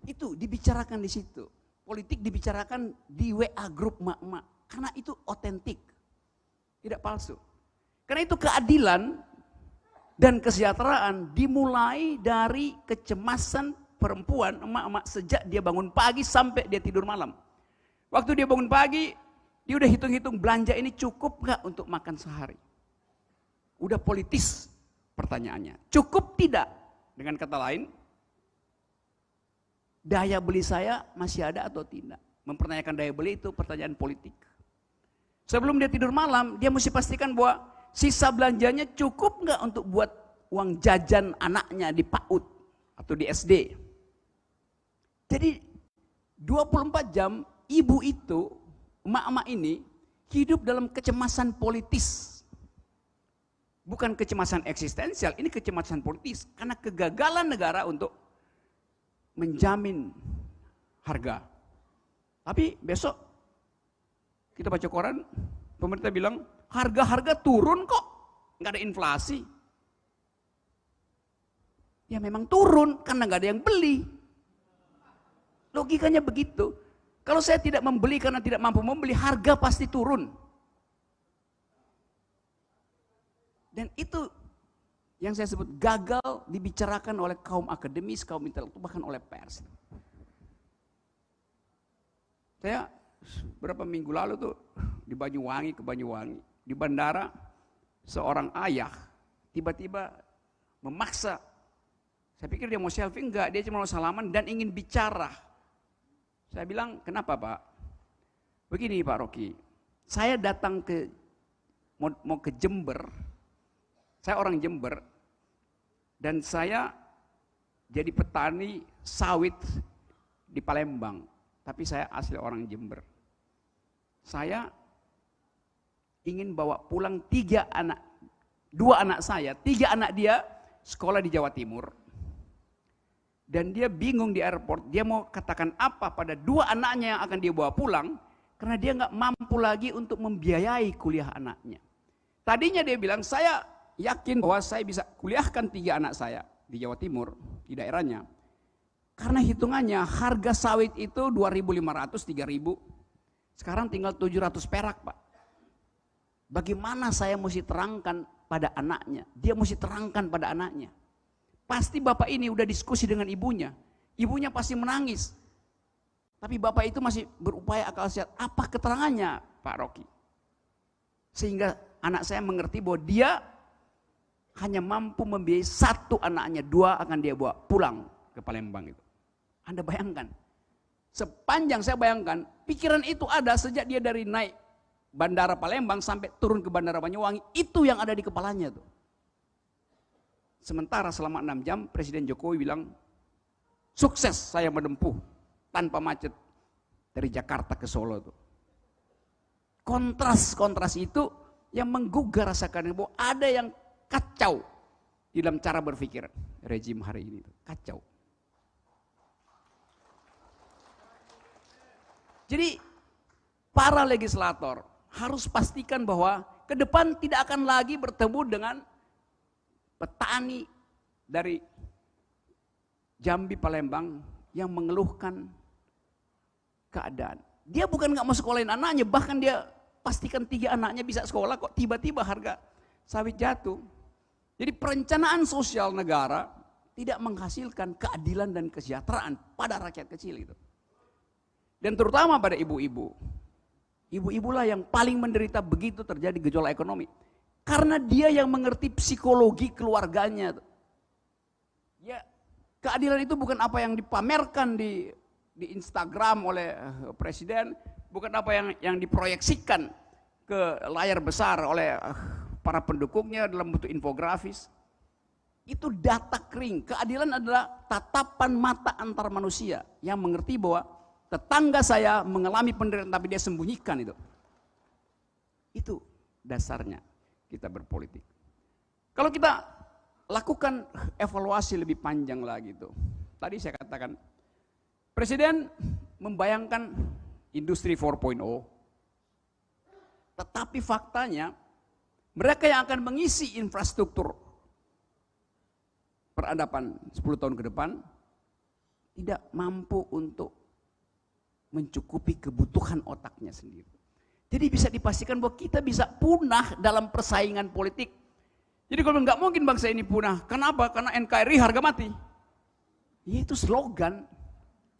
Speaker 1: Itu dibicarakan di situ. Politik dibicarakan di WA grup emak-emak. Karena itu otentik, tidak palsu. Karena itu keadilan dan kesejahteraan dimulai dari kecemasan perempuan, emak-emak sejak dia bangun pagi sampai dia tidur malam. Waktu dia bangun pagi, dia udah hitung-hitung belanja ini cukup nggak untuk makan sehari. Udah politis pertanyaannya. Cukup tidak? Dengan kata lain, daya beli saya masih ada atau tidak? Mempertanyakan daya beli itu pertanyaan politik. Sebelum dia tidur malam, dia mesti pastikan bahwa sisa belanjanya cukup nggak untuk buat uang jajan anaknya di PAUD atau di SD. Jadi 24 jam ibu itu, emak-emak ini hidup dalam kecemasan politis. Bukan kecemasan eksistensial, ini kecemasan politis. Karena kegagalan negara untuk menjamin harga. Tapi besok kita baca koran, pemerintah bilang harga-harga turun kok, nggak ada inflasi. Ya memang turun karena nggak ada yang beli. Logikanya begitu. Kalau saya tidak membeli karena tidak mampu membeli, harga pasti turun. Dan itu yang saya sebut gagal dibicarakan oleh kaum akademis, kaum intelektual, bahkan oleh pers. Saya beberapa minggu lalu tuh di Banyuwangi, di bandara, seorang ayah tiba-tiba memaksa. Saya pikir dia mau selfie, enggak, dia cuma mau salaman dan ingin bicara. Saya bilang, kenapa Pak? Begini Pak Rocky, saya datang mau ke Jember, saya orang Jember, dan saya jadi petani sawit di Palembang, tapi saya asli orang Jember. Saya ingin bawa pulang 2 anak saya, 3 anak dia sekolah di Jawa Timur. Dan dia bingung di airport, dia mau katakan apa pada 2 anaknya yang akan dia bawa pulang, karena dia nggak mampu lagi untuk membiayai kuliah anaknya. Tadinya dia bilang, saya yakin bahwa saya bisa kuliahkan 3 anak saya di Jawa Timur, di daerahnya. Karena hitungannya harga sawit itu 2.500, 3.000, sekarang tinggal 700 perak Pak. Bagaimana saya mesti terangkan pada anaknya, dia mesti terangkan pada anaknya. Pasti bapak ini udah diskusi dengan ibunya. Ibunya pasti menangis. Tapi bapak itu masih berupaya akal sehat. Apa keterangannya Pak Rocky? Sehingga anak saya mengerti bahwa dia hanya mampu membiayai 1 anaknya, 2 akan dia bawa pulang ke Palembang itu. Anda bayangkan. Sepanjang saya bayangkan, pikiran itu ada sejak dia dari naik bandara Palembang sampai turun ke bandara Banyuwangi. Itu yang ada di kepalanya tuh. Sementara selama 6 jam Presiden Jokowi bilang, sukses saya menempuh tanpa macet dari Jakarta ke Solo. Tuh. Kontras itu yang menggugah rasa keadilan, bahwa ada yang kacau di dalam cara berpikir rejim hari ini. Kacau. Jadi para legislator harus pastikan bahwa ke depan tidak akan lagi bertemu dengan petani dari Jambi Palembang yang mengeluhkan keadaan. Dia bukan nggak mau sekolahin anaknya, bahkan dia pastikan 3 anaknya bisa sekolah, kok tiba-tiba harga sawit jatuh. Jadi perencanaan sosial negara tidak menghasilkan keadilan dan kesejahteraan pada rakyat kecil itu. Dan terutama pada ibu-ibu. Ibu-ibulah yang paling menderita begitu terjadi gejolak ekonomi. Karena dia yang mengerti psikologi keluarganya. Ya, keadilan itu bukan apa yang dipamerkan di Instagram oleh presiden, bukan apa yang diproyeksikan ke layar besar oleh para pendukungnya dalam bentuk infografis. Itu data kering. Keadilan adalah tatapan mata antar manusia yang mengerti bahwa tetangga saya mengalami penderitaan tapi dia sembunyikan itu. Itu dasarnya kita berpolitik. Kalau kita lakukan evaluasi lebih panjang lagi tuh. Tadi saya katakan, Presiden membayangkan industri 4.0, tetapi faktanya mereka yang akan mengisi infrastruktur peradaban 10 tahun ke depan tidak mampu untuk mencukupi kebutuhan otaknya sendiri. Jadi bisa dipastikan bahwa kita bisa punah dalam persaingan politik. Jadi kalau nggak mungkin bangsa ini punah. Kenapa? Karena NKRI harga mati. Ya itu slogan.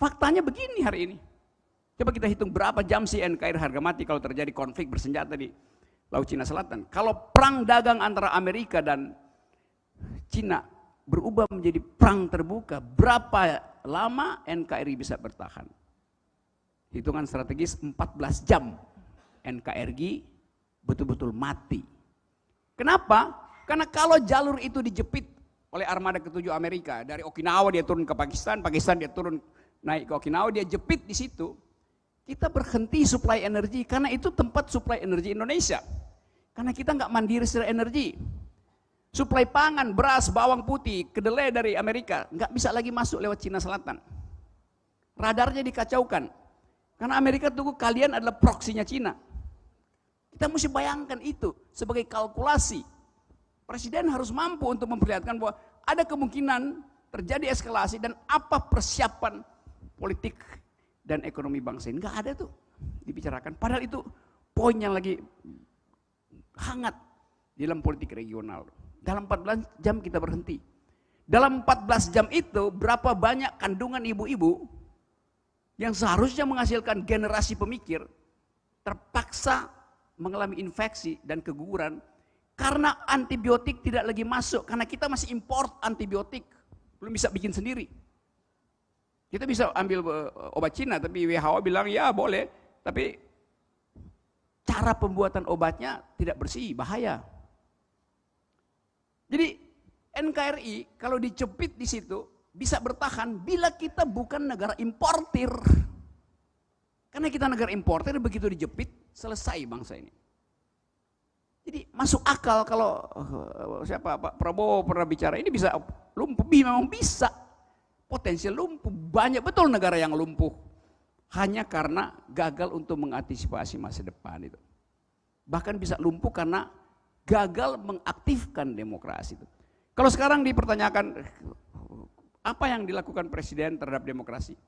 Speaker 1: Faktanya begini hari ini. Coba kita hitung berapa jam sih NKRI harga mati kalau terjadi konflik bersenjata di Laut Cina Selatan. Kalau perang dagang antara Amerika dan Cina berubah menjadi perang terbuka, berapa lama NKRI bisa bertahan? Hitungan strategis 14 jam. NKRI betul-betul mati. Kenapa? Karena kalau jalur itu dijepit oleh armada ke-7 Amerika, dari Okinawa dia turun ke Pakistan, Pakistan dia turun naik ke Okinawa, dia jepit di situ, kita berhenti suplai energi, karena itu tempat suplai energi Indonesia. Karena kita nggak mandiri secara energi. Suplai pangan, beras, bawang putih, kedelai dari Amerika, nggak bisa lagi masuk lewat Cina Selatan. Radarnya dikacaukan. Karena Amerika tunggu kalian adalah proksinya Cina. Kita mesti bayangkan itu sebagai kalkulasi. Presiden harus mampu untuk memperlihatkan bahwa ada kemungkinan terjadi eskalasi dan apa persiapan politik dan ekonomi bangsa ini. Nggak ada tuh dibicarakan. Padahal itu poin yang lagi hangat di dalam politik regional. Dalam 14 jam kita berhenti. Dalam 14 jam itu berapa banyak kandungan ibu-ibu yang seharusnya menghasilkan generasi pemikir terpaksa mengalami infeksi dan keguguran karena antibiotik tidak lagi masuk, karena kita masih import antibiotik, belum bisa bikin sendiri. Kita bisa ambil obat Cina, tapi WHO bilang ya boleh, tapi cara pembuatan obatnya tidak bersih, bahaya. Jadi NKRI kalau dicepit di situ bisa bertahan bila kita bukan negara importir. Karena kita negara importir, begitu dijepit selesai bangsa ini. Jadi masuk akal kalau siapa Pak Prabowo pernah bicara ini bisa lumpuh, memang bisa. Potensial lumpuh, banyak betul negara yang lumpuh hanya karena gagal untuk mengantisipasi masa depan itu. Bahkan bisa lumpuh karena gagal mengaktifkan demokrasi itu. Kalau sekarang dipertanyakan apa yang dilakukan presiden terhadap demokrasi,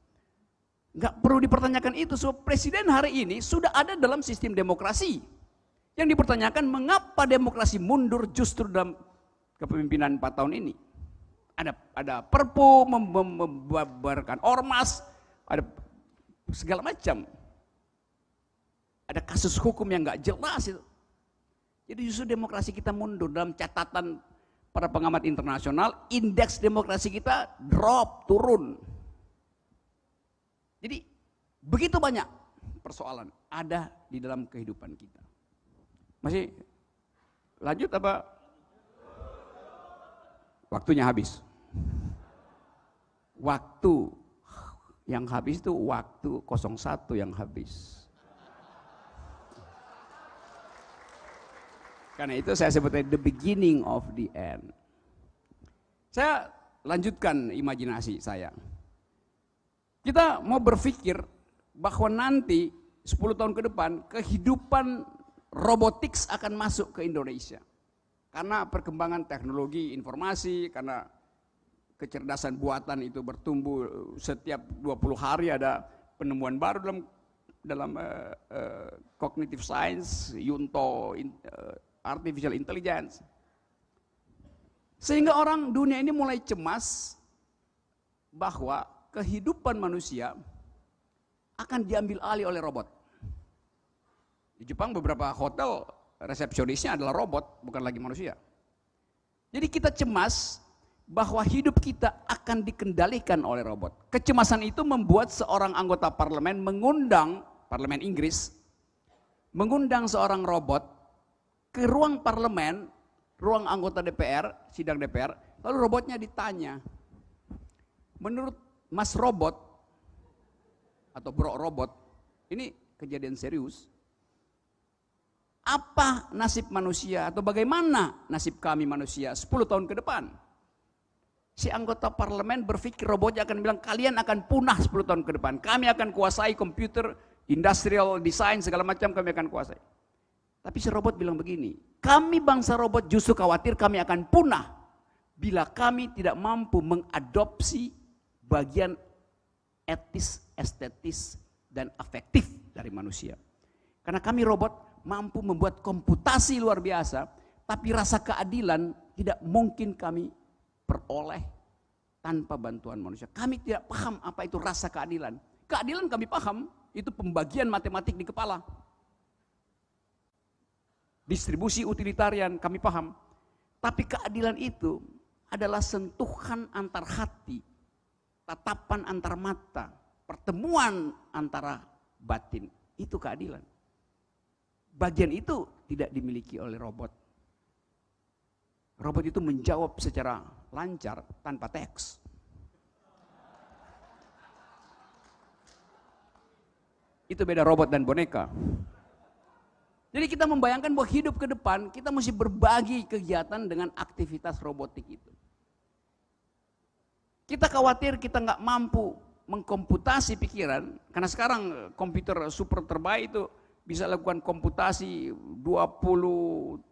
Speaker 1: nggak perlu dipertanyakan itu. So presiden hari ini sudah ada dalam sistem demokrasi. Yang dipertanyakan mengapa demokrasi mundur justru dalam kepemimpinan 4 tahun ini. Ada perpu membubarkan ormas, ada segala macam. Ada kasus hukum yang nggak jelas itu. Jadi justru demokrasi kita mundur. Dalam catatan para pengamat internasional, indeks demokrasi kita drop, turun. Jadi begitu banyak persoalan ada di dalam kehidupan kita. Masih lanjut apa? Waktunya habis. Waktu yang habis itu waktu 01 yang habis. Karena itu saya sebutnya the beginning of the end. Saya lanjutkan imajinasi saya. Kita mau berpikir bahwa nanti 10 tahun ke depan kehidupan robotics akan masuk ke Indonesia. Karena perkembangan teknologi informasi, karena kecerdasan buatan itu bertumbuh setiap 20 hari ada penemuan baru dalam cognitive science, Yunto, artificial intelligence. Sehingga orang dunia ini mulai cemas bahwa kehidupan manusia akan diambil alih oleh robot. Di Jepang beberapa hotel resepsionisnya adalah robot, bukan lagi manusia. Jadi kita cemas bahwa hidup kita akan dikendalikan oleh robot. Kecemasan itu membuat seorang anggota parlemen parlemen Inggris, mengundang seorang robot ke ruang parlemen, ruang anggota DPR, sidang DPR, lalu robotnya ditanya, menurut Mas Robot, atau Bro Robot, ini kejadian serius, apa nasib manusia atau bagaimana nasib kami manusia 10 tahun ke depan? Si anggota parlemen berpikir robotnya akan bilang kalian akan punah 10 tahun ke depan. Kami akan kuasai komputer, industrial design, segala macam kami akan kuasai. Tapi si robot bilang begini, kami bangsa robot justru khawatir kami akan punah bila kami tidak mampu mengadopsi bagian etis, estetis, dan afektif dari manusia. Karena kami robot mampu membuat komputasi luar biasa, tapi rasa keadilan tidak mungkin kami peroleh tanpa bantuan manusia. Kami tidak paham apa itu rasa keadilan. Keadilan kami paham, itu pembagian matematik di kepala. Distribusi utilitarian kami paham. Tapi keadilan itu adalah sentuhan antar hati, tatapan antar mata, pertemuan antara batin. Itu keadilan. Bagian itu tidak dimiliki oleh robot. Robot itu menjawab secara lancar tanpa teks. Itu beda robot dan boneka. Jadi kita membayangkan bahwa hidup ke depan kita mesti berbagi kegiatan dengan aktivitas robotik itu. Kita khawatir kita nggak mampu mengkomputasi pikiran, karena sekarang komputer super terbaik itu bisa lakukan komputasi 20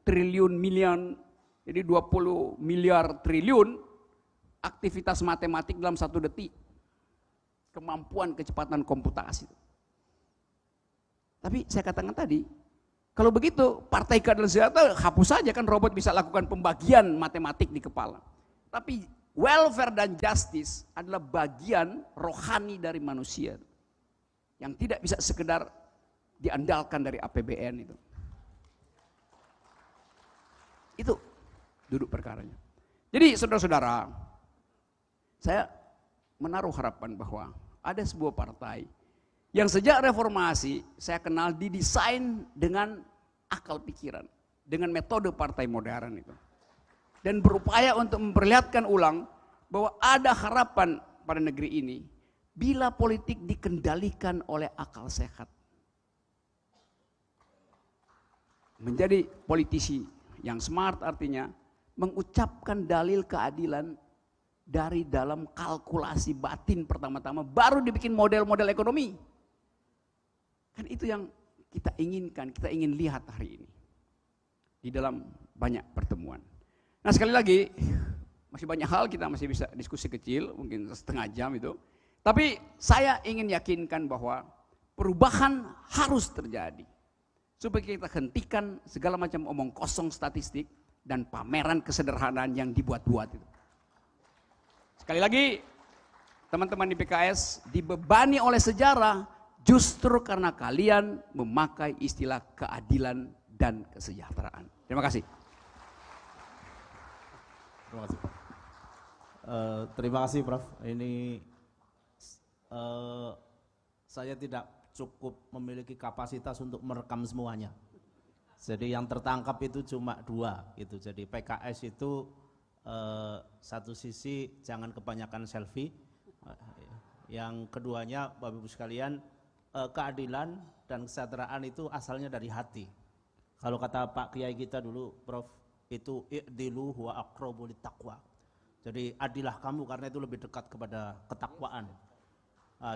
Speaker 1: triliun miliar, jadi 20 miliar triliun aktivitas matematik dalam 1 detik. kemampuan kecepatan komputasi. Tapi saya katakan tadi, kalau begitu partai keadilan sejahtera hapus saja, kan robot bisa lakukan pembagian matematik di kepala. Tapi welfare dan justice adalah bagian rohani dari manusia yang tidak bisa sekedar diandalkan dari APBN itu. Itu duduk perkaranya. Jadi saudara-saudara, saya menaruh harapan bahwa ada sebuah partai yang sejak reformasi saya kenal didesain dengan akal pikiran, dengan metode partai modern itu. Dan berupaya untuk memperlihatkan ulang bahwa ada harapan pada negeri ini bila politik dikendalikan oleh akal sehat. Menjadi politisi yang smart artinya mengucapkan dalil keadilan dari dalam kalkulasi batin pertama-tama, baru dibikin model-model ekonomi. Kan itu yang kita inginkan, kita ingin lihat hari ini di dalam banyak pertemuan. Nah sekali lagi, masih banyak hal kita masih bisa diskusi kecil, mungkin setengah jam itu. Tapi saya ingin yakinkan bahwa perubahan harus terjadi. Supaya kita hentikan segala macam omong kosong statistik dan pameran kesederhanaan yang dibuat-buat itu. Sekali lagi, teman-teman di PKS dibebani oleh sejarah justru karena kalian memakai istilah keadilan dan kesejahteraan. Terima kasih.
Speaker 2: Terima kasih. Terima kasih Prof. Ini saya tidak cukup memiliki kapasitas untuk merekam semuanya. Jadi yang tertangkap itu cuma 2 gitu. Jadi PKS itu satu sisi jangan kebanyakan selfie. Yang keduanya Bapak Ibu sekalian, keadilan dan kesejahteraan itu asalnya dari hati. Kalau kata Pak Kiai kita dulu, Prof, itu i'dilu huwa aqrabu littaqwa. Jadi adilah kamu karena itu lebih dekat kepada ketakwaan.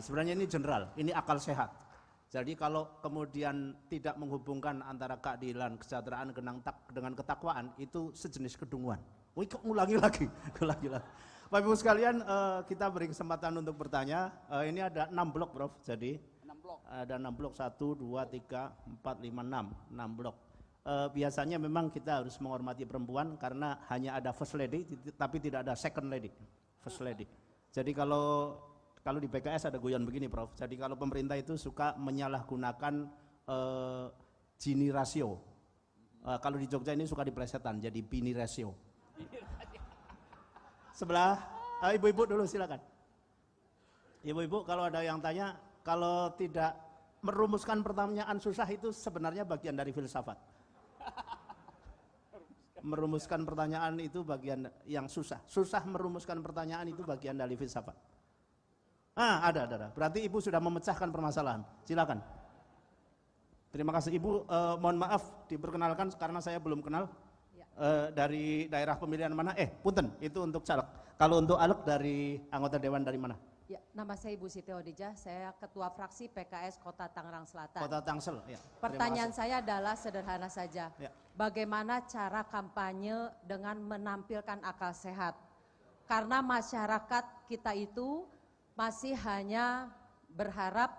Speaker 2: Sebenarnya ini general, ini akal sehat. Jadi kalau kemudian tidak menghubungkan antara keadilan, kesejahteraan dengan ketakwaan, itu sejenis kedunguan. Wih, kok ngulangi lagi. Bapak Ibu sekalian, kita beri kesempatan untuk bertanya. Ini ada 6 blok, Prof. Jadi ada 6 blok, 1, 2, 3, 4, 5, 6 blok. Biasanya memang kita harus menghormati perempuan karena hanya ada first lady, tapi tidak ada second lady, first lady. Jadi kalau di PKS ada guyon begini, Prof. Jadi kalau pemerintah itu suka menyalahgunakan Gini rasio. Kalau di Jogja ini suka diplesetan, jadi bini rasio. Sebelah, ibu-ibu dulu silakan. Ibu-ibu kalau ada yang tanya, kalau tidak merumuskan pertanyaan susah itu sebenarnya bagian dari filsafat. Merumuskan pertanyaan itu bagian yang susah. Susah merumuskan pertanyaan itu bagian dari filsafat. Ada. Berarti Ibu sudah memecahkan permasalahan. Silakan. Terima kasih Ibu. Mohon maaf diperkenalkan karena saya belum kenal. Dari daerah pemilihan mana? Punten, itu untuk caleg. Kalau untuk aleg dari anggota dewan dari mana?
Speaker 3: Ya, nama saya Ibu Siti Odijah, saya Ketua Fraksi PKS Kota Tangerang Selatan.
Speaker 2: Kota Tangsel, ya.
Speaker 3: Pertanyaan saya adalah sederhana saja.
Speaker 2: Ya.
Speaker 3: Bagaimana cara kampanye dengan menampilkan akal sehat? Karena masyarakat kita itu masih hanya berharap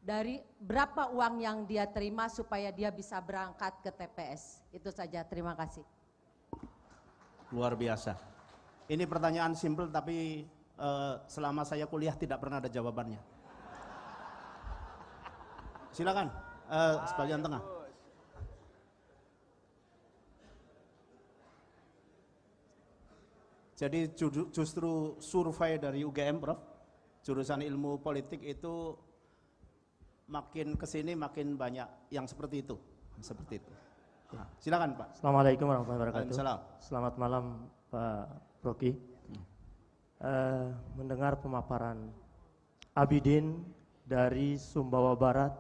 Speaker 3: dari berapa uang yang dia terima supaya dia bisa berangkat ke TPS. Itu saja, terima kasih.
Speaker 2: Luar biasa. Ini pertanyaan simpel tapi selama saya kuliah tidak pernah ada jawabannya. Silakan, sebagian tengah. Jadi justru survei dari UGM, Prof, jurusan ilmu politik itu makin kesini makin banyak yang seperti itu. Nah, silakan Pak.
Speaker 4: Assalamualaikum warahmatullahi wabarakatuh.
Speaker 2: Waalaikumsalam.
Speaker 4: Selamat malam Pak Rocky. Mendengar pemaparan Abidin dari Sumbawa Barat,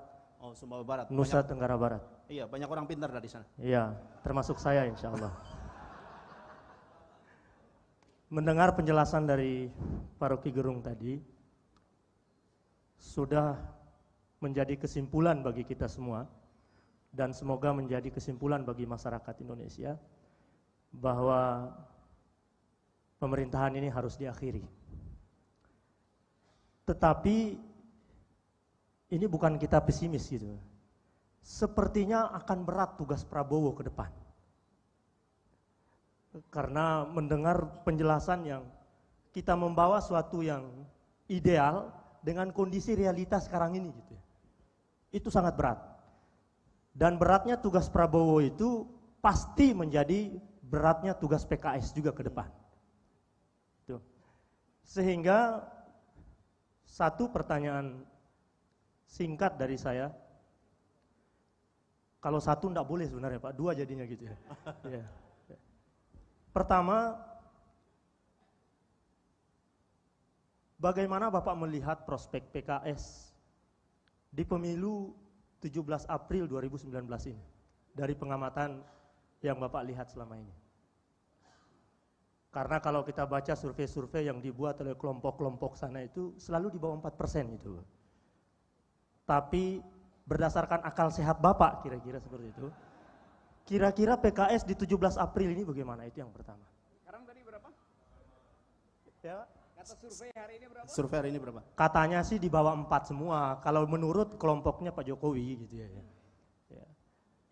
Speaker 2: Sumbawa Barat,
Speaker 4: Nusa Tenggara Barat.
Speaker 2: Iya, banyak orang pintar dari sana.
Speaker 4: Iya, termasuk saya insya Allah. Mendengar penjelasan dari Pak Rocky Gerung tadi, sudah menjadi kesimpulan bagi kita semua, dan semoga menjadi kesimpulan bagi masyarakat Indonesia, bahwa pemerintahan ini harus diakhiri. Tetapi ini bukan kita pesimis gitu. Sepertinya akan berat tugas Prabowo ke depan. Karena mendengar penjelasan yang kita membawa suatu yang ideal dengan kondisi realitas sekarang ini gitu ya. Itu sangat berat. Dan beratnya tugas Prabowo itu pasti menjadi beratnya tugas PKS juga ke depan. Tuh. Sehingga satu pertanyaan singkat dari saya, kalau satu enggak boleh sebenarnya Pak, dua jadinya gitu ya. Ya. Pertama, bagaimana Bapak melihat prospek PKS di pemilu 17 April 2019 ini dari pengamatan yang Bapak lihat selama ini? Karena kalau kita baca survei-survei yang dibuat oleh kelompok-kelompok sana itu selalu di bawah 4% itu. Tapi berdasarkan akal sehat Bapak kira-kira seperti itu, kira-kira PKS di 17 April ini bagaimana? Itu yang pertama.
Speaker 1: Sekarang tadi berapa?
Speaker 4: Ya.
Speaker 1: Kata survei hari ini berapa?
Speaker 2: Survei hari ini berapa?
Speaker 4: Katanya sih di bawah 4 semua, kalau menurut kelompoknya Pak Jokowi gitu ya. Ya.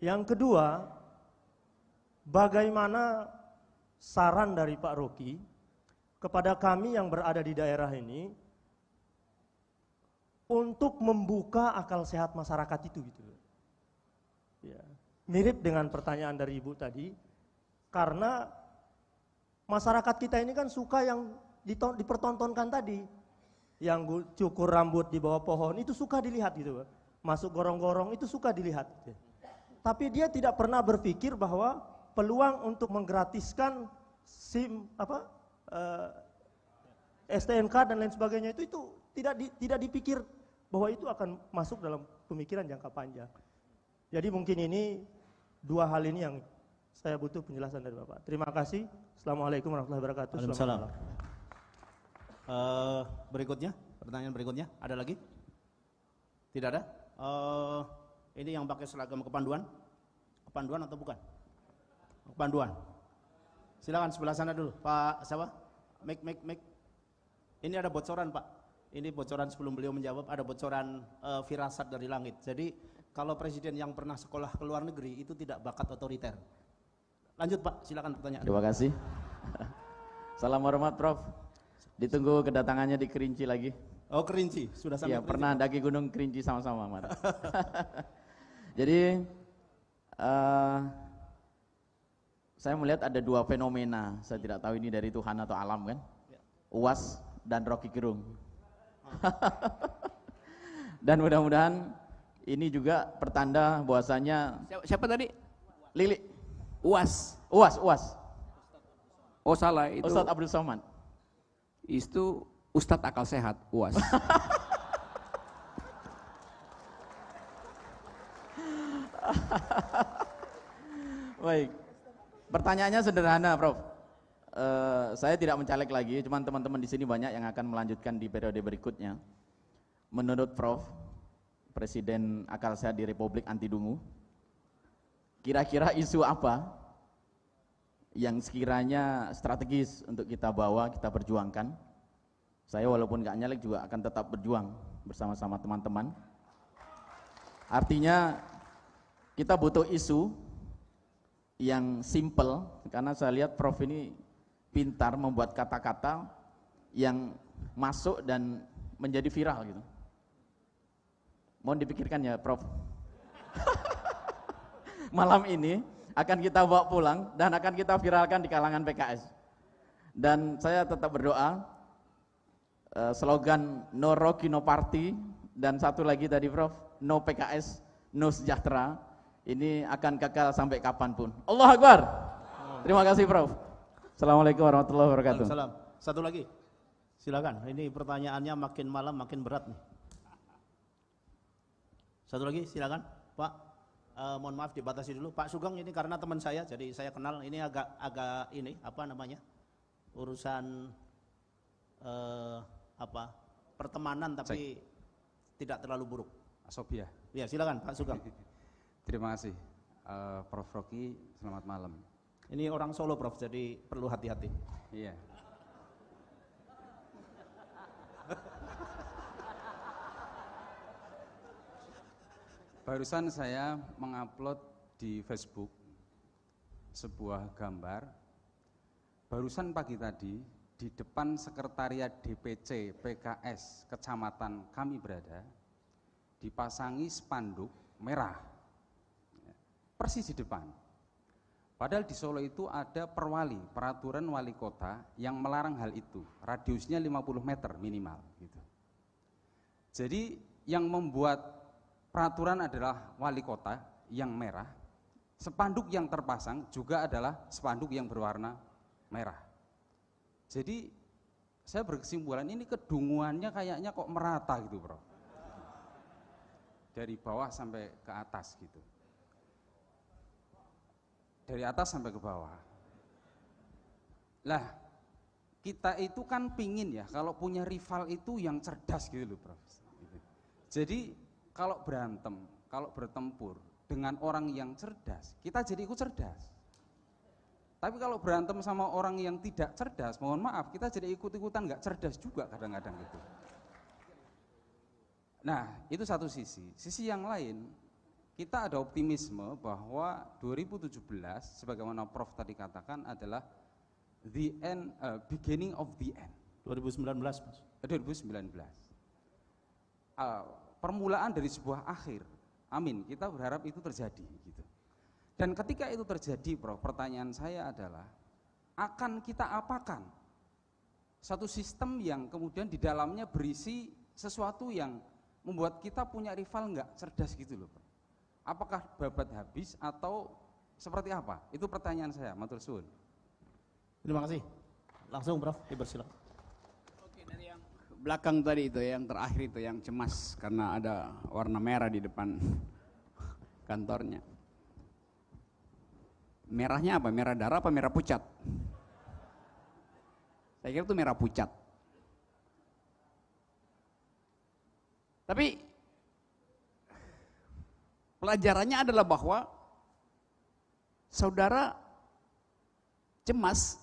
Speaker 4: Yang kedua, bagaimana saran dari Pak Rocky kepada kami yang berada di daerah ini untuk membuka akal sehat masyarakat itu gitu. Ya. Mirip dengan pertanyaan dari Ibu tadi, karena masyarakat kita ini kan suka yang dipertontonkan tadi, yang cukur rambut di bawah pohon itu suka dilihat gitu, masuk gorong-gorong itu suka dilihat. Gitu. Tapi dia tidak pernah berpikir bahwa peluang untuk menggratiskan SIM STNK dan lain sebagainya itu tidak dipikir bahwa itu akan masuk dalam pemikiran jangka panjang. Jadi mungkin ini dua hal ini yang saya butuh penjelasan dari Bapak. Terima kasih. Assalamualaikum warahmatullahi wabarakatuh.
Speaker 2: Waalaikumsalam. Berikutnya, pertanyaan berikutnya, ada lagi? Tidak ada? Ini yang pakai seragam kepanduan? Kepanduan atau bukan? Kepanduan. Silakan sebelah sana dulu, Pak siapa? Mik. Ini ada bocoran Pak. Ini bocoran sebelum beliau menjawab, ada bocoran firasat dari langit. Jadi kalau presiden yang pernah sekolah ke luar negeri itu tidak bakat otoriter. Lanjut Pak, silakan pertanyaan.
Speaker 5: Terima kasih. Salam hormat Prof. Ditunggu kedatangannya di Kerinci lagi.
Speaker 2: Oh Kerinci, sudah sampai.
Speaker 5: Iya, pernah daki gunung Kerinci sama-sama. Jadi saya melihat ada dua fenomena. Saya tidak tahu ini dari Tuhan atau alam kan. UAS dan Rocky Gerung. Dan mudah-mudahan ini juga pertanda bahwasanya
Speaker 1: Siapa tadi?
Speaker 5: Lili.
Speaker 1: UAS.
Speaker 5: UAS.
Speaker 1: Oh salah, itu
Speaker 5: Ustadz Abdul Somad.
Speaker 1: itu Ustadz akal sehat, UAS.
Speaker 5: Baik. Pertanyaannya sederhana, Prof. Saya tidak mencaleg lagi, cuman teman-teman di sini banyak yang akan melanjutkan di periode berikutnya. Menurut Prof, Presiden akal sehat di Republik Anti Dungu, kira-kira isu apa yang sekiranya strategis untuk kita bawa, kita perjuangkan? Saya walaupun gak nyalek juga akan tetap berjuang bersama-sama teman-teman. Artinya kita butuh isu yang simple, karena saya lihat Prof ini pintar membuat kata-kata yang masuk dan menjadi viral gitu. Mohon dipikirkan ya Prof. Malam ini akan kita bawa pulang dan akan kita viralkan di kalangan PKS. Dan saya tetap berdoa, slogan no Rocky no party, dan satu lagi tadi Prof, no PKS no sejahtera, ini akan kekal sampai kapanpun. Allahu Akbar. Terima kasih Prof. Assalamualaikum warahmatullahi wabarakatuh.
Speaker 2: Waalaikumsalam. Satu lagi, silakan. Ini pertanyaannya makin malam makin berat nih. Satu lagi, silakan Pak. Mohon maaf dibatasi dulu. Pak Sugeng ini karena teman saya, jadi saya kenal. Ini agak ini apa namanya, urusan pertemanan tapi tidak terlalu buruk.
Speaker 6: Asobia.
Speaker 2: Ya silakan Pak Sugeng.
Speaker 6: Terima kasih Prof Rocky, selamat malam.
Speaker 2: Ini orang Solo Prof, jadi perlu hati-hati.
Speaker 6: Iya. Barusan saya mengupload di Facebook sebuah gambar. Barusan pagi tadi di depan sekretariat DPC PKS kecamatan kami berada dipasangi spanduk merah, persis di depan. Padahal di Solo itu ada peraturan wali kota yang melarang hal itu, radiusnya 50 meter minimal gitu. Jadi yang membuat peraturan adalah wali kota yang merah, spanduk yang terpasang juga adalah spanduk yang berwarna merah. Jadi saya berkesimpulan ini kedunguannya kayaknya kok merata gitu, Bro. Dari bawah sampai ke atas gitu. Dari atas sampai ke bawah. Lah, kita itu kan pingin ya kalau punya rival itu yang cerdas gitu loh, Prof. Jadi kalau berantem, kalau bertempur dengan orang yang cerdas, kita jadi ikut cerdas. Tapi kalau berantem sama orang yang tidak cerdas, mohon maaf, kita jadi ikut-ikutan nggak cerdas juga kadang-kadang gitu. Nah, itu satu sisi. Sisi yang lain, kita ada optimisme bahwa 2017, sebagaimana Prof tadi katakan, adalah the end, beginning of the end.
Speaker 2: 2019, Mas.
Speaker 6: 2019. Permulaan dari sebuah akhir. Amin. Kita berharap itu terjadi. Gitu. Dan ketika itu terjadi, Prof, pertanyaan saya adalah, akan kita apakan satu sistem yang kemudian di dalamnya berisi sesuatu yang membuat kita punya rival nggak cerdas gitu loh, Prof. Apakah babat habis atau seperti apa? Itu pertanyaan saya, matur suwun.
Speaker 2: Terima kasih. Langsung, Prof, dipersilakan.
Speaker 1: Oke, dari yang belakang tadi itu, yang terakhir itu, yang cemas karena ada warna merah di depan kantornya. Merahnya apa? Merah darah apa merah pucat? Saya kira itu merah pucat. Tapi pelajarannya adalah bahwa saudara cemas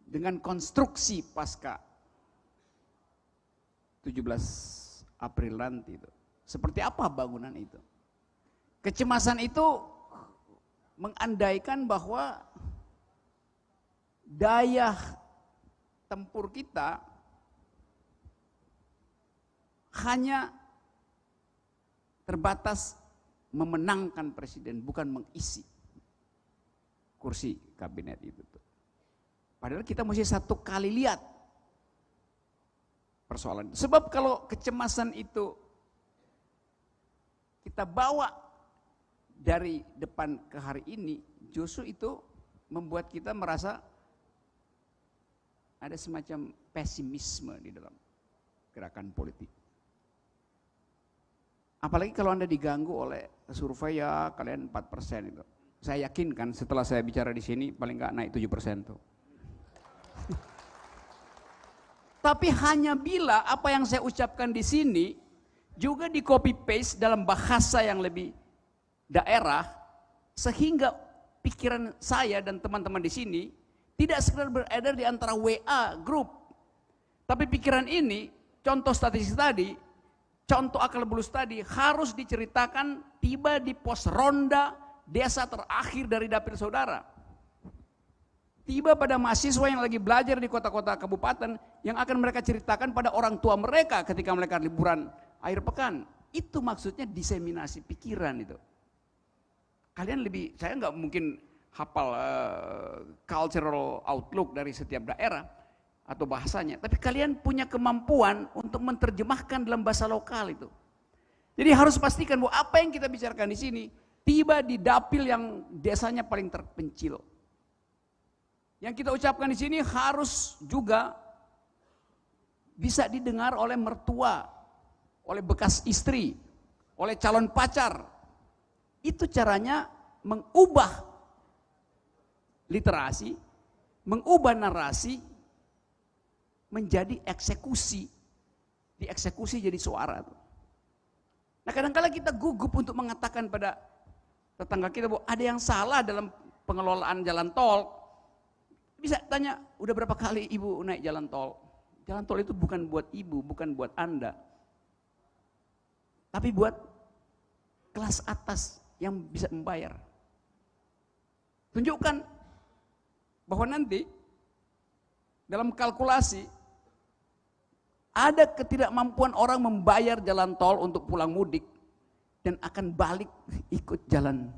Speaker 1: dengan konstruksi pasca 17 April nanti itu. Seperti apa bangunan itu? Kecemasan itu mengandaikan bahwa daya tempur kita hanya terbatas memenangkan presiden, bukan mengisi kursi kabinet itu. Padahal kita mesti satu kali lihat persoalan. Sebab kalau kecemasan itu kita bawa dari depan ke hari ini, justru itu membuat kita merasa ada semacam pesimisme di dalam gerakan politik. Apalagi kalau Anda diganggu oleh survei ya kalian 4% itu. Saya yakin kan setelah saya bicara di sini paling nggak naik 7% tuh. Tapi hanya bila apa yang saya ucapkan di sini juga di copy paste dalam bahasa yang lebih daerah, sehingga pikiran saya dan teman-teman di sini tidak sekedar beredar di antara WA grup, tapi pikiran ini, contoh statistik tadi, contoh akal bulus tadi harus diceritakan tiba di pos ronda desa terakhir dari dapil saudara. Tiba pada mahasiswa yang lagi belajar di kota-kota kabupaten yang akan mereka ceritakan pada orang tua mereka ketika mereka liburan akhir pekan. Itu maksudnya diseminasi pikiran itu. Kalian lebih, saya nggak mungkin hafal cultural outlook dari setiap daerah atau bahasanya, tapi kalian punya kemampuan untuk menerjemahkan dalam bahasa lokal itu. Jadi harus pastikan bahwa apa yang kita bicarakan di sini tiba di dapil yang desanya paling terpencil. Yang kita ucapkan di sini harus juga bisa didengar oleh mertua, oleh bekas istri, oleh calon pacar. Itu caranya mengubah literasi, mengubah narasi menjadi eksekusi. Dieksekusi jadi suara. Nah kadang-kadang kita gugup untuk mengatakan pada tetangga kita bahwa ada yang salah dalam pengelolaan jalan tol. Bisa tanya, udah berapa kali ibu naik jalan tol? Jalan tol itu bukan buat ibu, bukan buat Anda. Tapi buat kelas atas yang bisa membayar. Tunjukkan bahwa nanti dalam kalkulasi ada ketidakmampuan orang membayar jalan tol untuk pulang mudik dan akan balik ikut jalan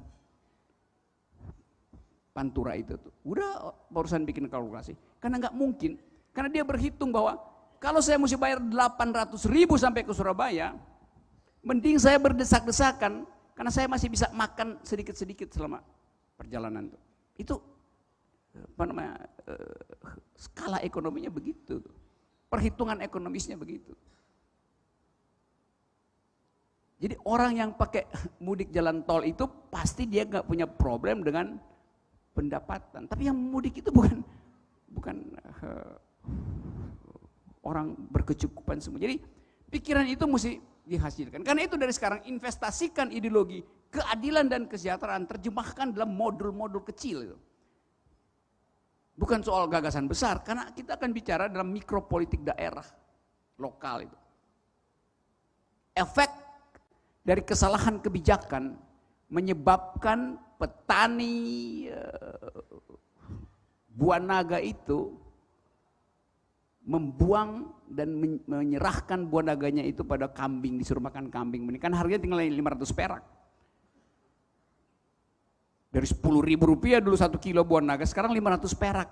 Speaker 1: Pantura itu tuh. Udah barusan bikin kalkulasi. Karena nggak mungkin. Karena dia berhitung bahwa kalau saya mesti bayar 800.000 sampai ke Surabaya, mending saya berdesak-desakan karena saya masih bisa makan sedikit-sedikit selama perjalanan itu. Itu apa namanya, skala ekonominya begitu. Perhitungan ekonomisnya begitu. Jadi orang yang pakai mudik jalan tol itu pasti dia nggak punya problem dengan pendapatan. Tapi yang mudik itu bukan orang berkecukupan semua. Jadi pikiran itu mesti dihasilkan. Karena itu dari sekarang investasikan ideologi keadilan dan kesejahteraan, terjemahkan dalam modul-modul kecil itu. Bukan soal gagasan besar, karena kita akan bicara dalam mikropolitik daerah, lokal itu. Efek dari kesalahan kebijakan menyebabkan petani buah naga itu membuang dan menyerahkan buah naganya itu pada kambing, disuruh makan kambing. Ini kan harganya tinggal 500 perak. Dari 10.000 rupiah dulu 1 kilo buah naga, sekarang 500 perak.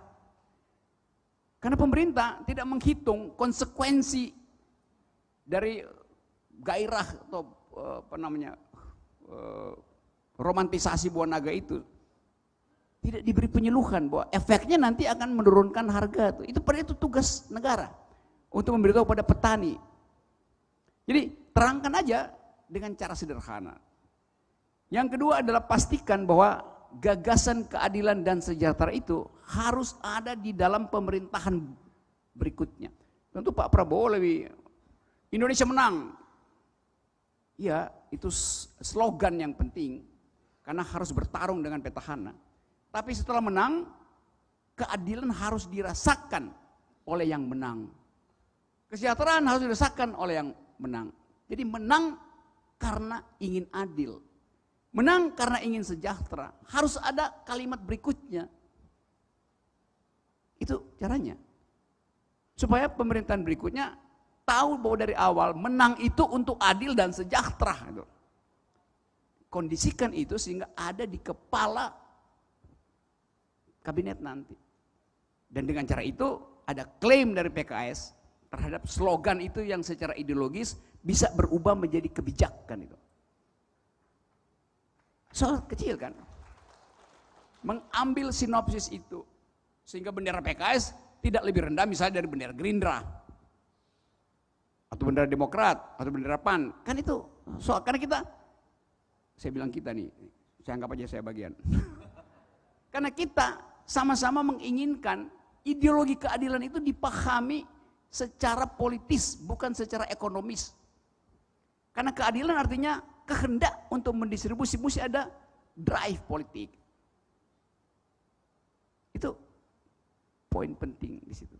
Speaker 1: Karena pemerintah tidak menghitung konsekuensi dari gairah atau romantisasi buah naga itu. Tidak diberi penyuluhan bahwa efeknya nanti akan menurunkan harga. Itu tugas negara untuk memberitahu pada petani. Jadi terangkan aja dengan cara sederhana. Yang kedua adalah pastikan bahwa gagasan keadilan dan sejahtera itu harus ada di dalam pemerintahan berikutnya. Tentu Pak Prabowo lebih Indonesia menang. Ya, itu slogan yang penting karena harus bertarung dengan petahana. Tapi setelah menang, keadilan harus dirasakan oleh yang menang. Kesejahteraan harus dirasakan oleh yang menang. Jadi menang karena ingin adil. Menang karena ingin sejahtera. Harus ada kalimat berikutnya. Itu caranya. Supaya pemerintahan berikutnya tahu bahwa dari awal menang itu untuk adil dan sejahtera. Kondisikan itu sehingga ada di kepala kabinet nanti. Dan dengan cara itu ada klaim dari PKS terhadap slogan itu yang secara ideologis bisa berubah menjadi kebijakan itu. Soal kecil kan. Mengambil sinopsis itu sehingga bendera PKS tidak lebih rendah misalnya dari bendera Gerindra atau bendera Demokrat atau bendera PAN. Kan itu soal karena kita, saya bilang kita nih, saya anggap aja saya bagian. Karena kita sama-sama menginginkan ideologi keadilan itu dipahami secara politis, bukan secara ekonomis. Karena keadilan artinya kehendak untuk mendistribusi, mesti ada drive politik. Itu poin penting di situ.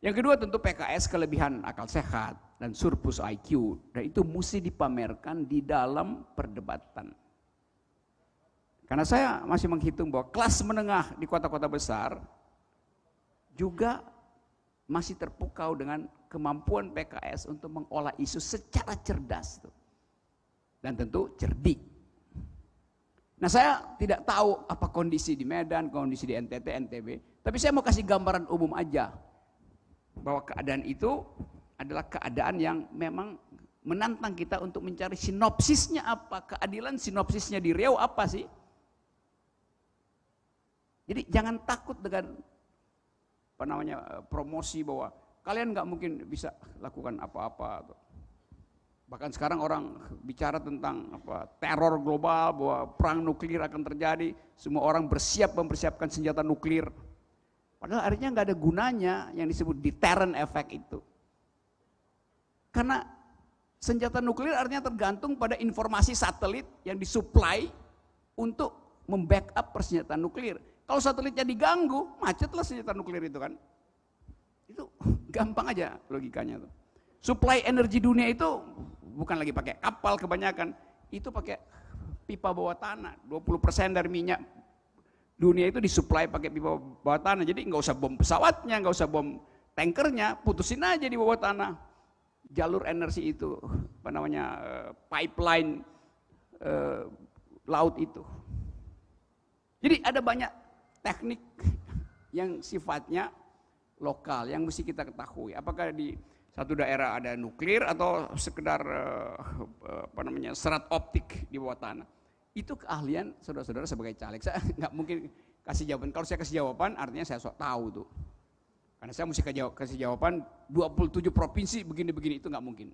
Speaker 1: Yang kedua tentu PKS kelebihan akal sehat dan surplus IQ, dan itu mesti dipamerkan di dalam perdebatan. Karena saya masih menghitung bahwa kelas menengah di kota-kota besar juga masih terpukau dengan kemampuan PKS untuk mengolah isu secara cerdas dan tentu cerdik. Nah, saya tidak tahu apa kondisi di Medan, kondisi di NTT, NTB, tapi saya mau kasih gambaran umum aja bahwa keadaan itu adalah keadaan yang memang menantang kita untuk mencari sinopsisnya apa, keadilan sinopsisnya di Riau apa sih? Jadi jangan takut dengan promosi bahwa kalian nggak mungkin bisa lakukan apa-apa. Bahkan sekarang orang bicara tentang teror global, bahwa perang nuklir akan terjadi, semua orang bersiap mempersiapkan senjata nuklir. Padahal akhirnya nggak ada gunanya yang disebut deterrent effect itu. Karena senjata nuklir artinya tergantung pada informasi satelit yang disuplai untuk membackup persenjataan nuklir. Kalau satelitnya diganggu, macetlah senjata nuklir itu kan. Itu gampang aja logikanya tuh. Suplai energi dunia itu bukan lagi pakai kapal kebanyakan. itu pakai pipa bawah tanah. 20% dari minyak dunia itu disuplai pakai pipa bawah tanah. Jadi nggak usah bom pesawatnya, nggak usah bom tankernya, putusin aja di bawah tanah jalur energi itu, apa namanya, pipeline laut itu. Jadi ada banyak teknik yang sifatnya lokal yang mesti kita ketahui. Apakah di satu daerah ada nuklir atau sekedar apa namanya, serat optik di bawah tanah. Itu keahlian saudara-saudara sebagai caleg. Saya nggak mungkin kasih jawaban. Kalau saya kasih jawaban artinya saya sok tahu tuh. Karena saya mesti kasih jawaban 27 provinsi begini-begini, itu nggak mungkin.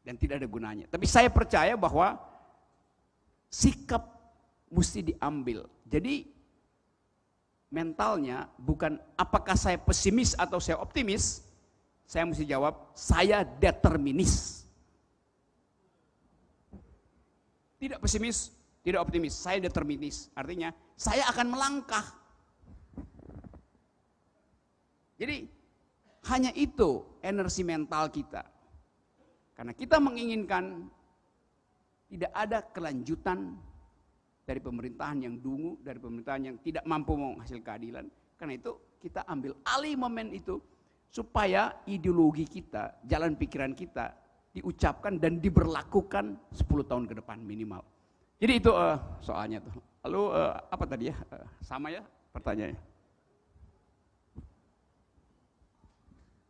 Speaker 1: Dan tidak ada gunanya. Tapi saya percaya bahwa sikap mesti diambil. Jadi mentalnya bukan apakah saya pesimis atau saya optimis. Saya mesti jawab, saya determinis. Tidak pesimis, tidak optimis, saya determinis. Artinya, saya akan melangkah. Jadi, hanya itu energi mental kita. Karena kita menginginkan tidak ada kelanjutan dari pemerintahan yang dungu, dari pemerintahan yang tidak mampu menghasilkan keadilan. Karena itu, kita ambil alih momen itu, supaya ideologi kita, jalan pikiran kita diucapkan dan diberlakukan 10 tahun ke depan minimal. Jadi itu soalnya tuh. Lalu apa tadi ya? Sama ya pertanyaannya.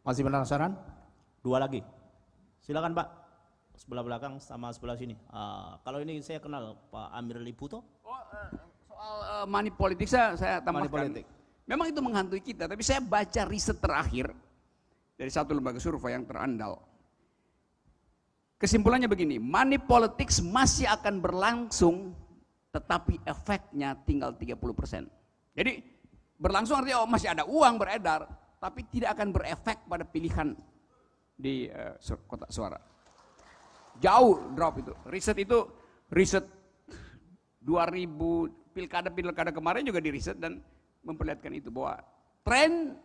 Speaker 2: Masih penasaran? 2 lagi. Silakan Pak. Sebelah belakang sama sebelah sini. Kalau ini saya kenal Pak Amir Liputo.
Speaker 1: Soal money politics saya tambahkan.
Speaker 2: Money politik.
Speaker 1: Memang itu menghantui kita, tapi saya baca riset terakhir dari satu lembaga survei yang terandal. Kesimpulannya begini, money politics masih akan berlangsung, tetapi efeknya tinggal 30%. Jadi berlangsung artinya masih ada uang beredar, tapi tidak akan berefek pada pilihan di kotak suara. Jauh drop itu. Riset 2000 pilkada kemarin juga diriset dan memperlihatkan itu bahwa tren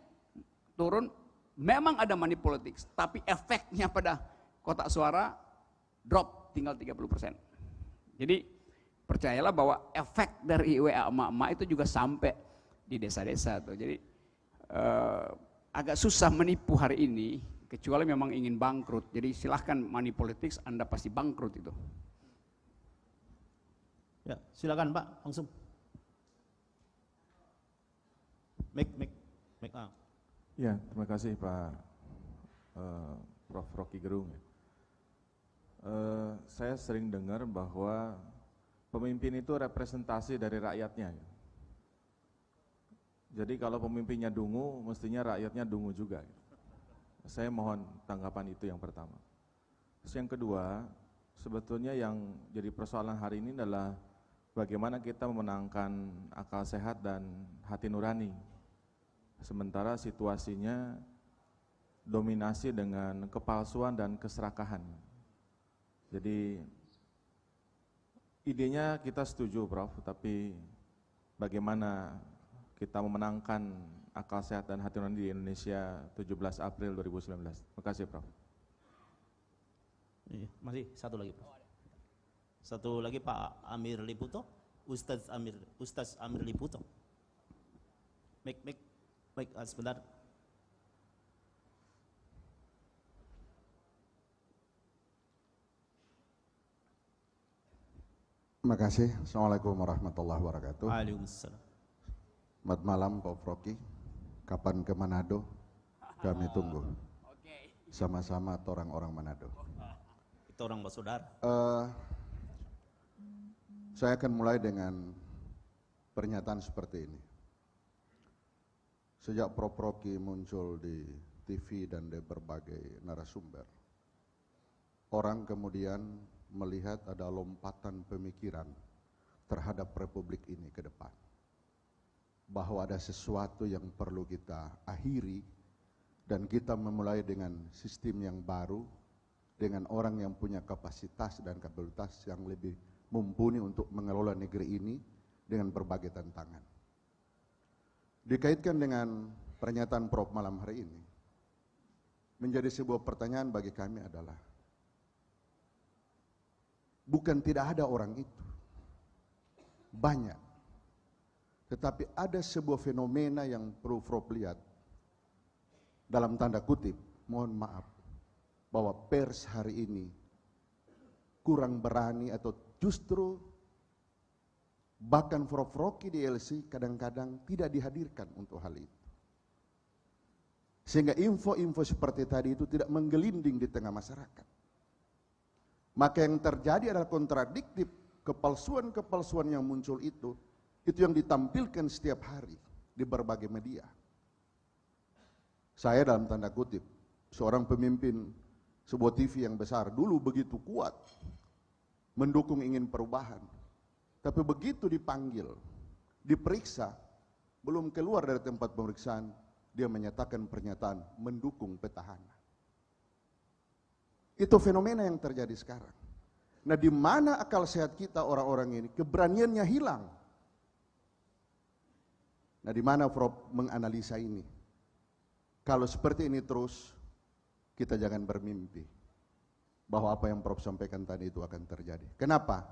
Speaker 1: turun. Memang ada money politics, tapi efeknya pada kotak suara drop tinggal 30%. Jadi percayalah bahwa efek dari WA emak-emak itu juga sampai di desa-desa tuh. Jadi agak susah menipu hari ini, kecuali memang ingin bangkrut. Jadi silahkan money politics, Anda pasti bangkrut itu.
Speaker 2: Ya, silakan Pak, langsung. Mic.
Speaker 7: Ya, terima kasih Pak Prof. Rocky Gerung. Saya sering dengar bahwa pemimpin itu representasi dari rakyatnya. Jadi kalau pemimpinnya dungu, mestinya rakyatnya dungu juga. Saya mohon tanggapan itu yang pertama. Terus yang kedua, sebetulnya yang jadi persoalan hari ini adalah bagaimana kita memenangkan akal sehat dan hati nurani. Sementara situasinya dominasi dengan kepalsuan dan keserakahan. Jadi idenya kita setuju Prof, tapi bagaimana kita memenangkan akal sehat dan hati nurani di Indonesia 17 April 2019. Terima kasih Prof.
Speaker 2: Masih satu lagi Prof. Satu lagi Pak Amir Liputo, Ustaz Amir Liputo. Baik, sebentar.
Speaker 8: Terima kasih. Assalamualaikum warahmatullahi wabarakatuh.
Speaker 2: Waalaikumsalam.
Speaker 8: Selamat malam Pak Rocky. Kapan ke Manado? Kami tunggu. Sama-sama orang Manado.
Speaker 2: Kita orang bersaudara.
Speaker 8: Saya akan mulai dengan pernyataan seperti ini. Sejak Prof. Rocky muncul di TV dan di berbagai narasumber, orang kemudian melihat ada lompatan pemikiran terhadap Republik ini ke depan. Bahwa ada sesuatu yang perlu kita akhiri dan kita memulai dengan sistem yang baru, dengan orang yang punya kapasitas dan kapabilitas yang lebih mumpuni untuk mengelola negeri ini dengan berbagai tantangan. Dikaitkan dengan pernyataan Prof malam hari ini, menjadi sebuah pertanyaan bagi kami adalah Bukan tidak ada orang itu. Banyak. Tetapi ada sebuah fenomena yang perlu Prof lihat. Dalam tanda kutip, mohon maaf, bahwa pers hari ini kurang berani atau justru bahkan Prof Rocky di LC kadang-kadang tidak dihadirkan untuk hal itu. Sehingga info-info seperti tadi itu tidak menggelinding di tengah masyarakat. Maka yang terjadi adalah kontradiktif, kepalsuan-kepalsuan yang muncul itu yang ditampilkan setiap hari di berbagai media. Saya dalam tanda kutip, seorang pemimpin sebuah TV yang besar, dulu begitu kuat, mendukung ingin perubahan. Tapi begitu dipanggil, diperiksa, belum keluar dari tempat pemeriksaan, dia menyatakan pernyataan mendukung petahana. Itu fenomena yang terjadi sekarang. Nah, di mana akal sehat kita orang-orang ini? Keberaniannya hilang. Nah, di mana Prof menganalisa ini? Kalau seperti ini terus, kita jangan bermimpi bahwa apa yang Prof sampaikan tadi itu akan terjadi. Kenapa?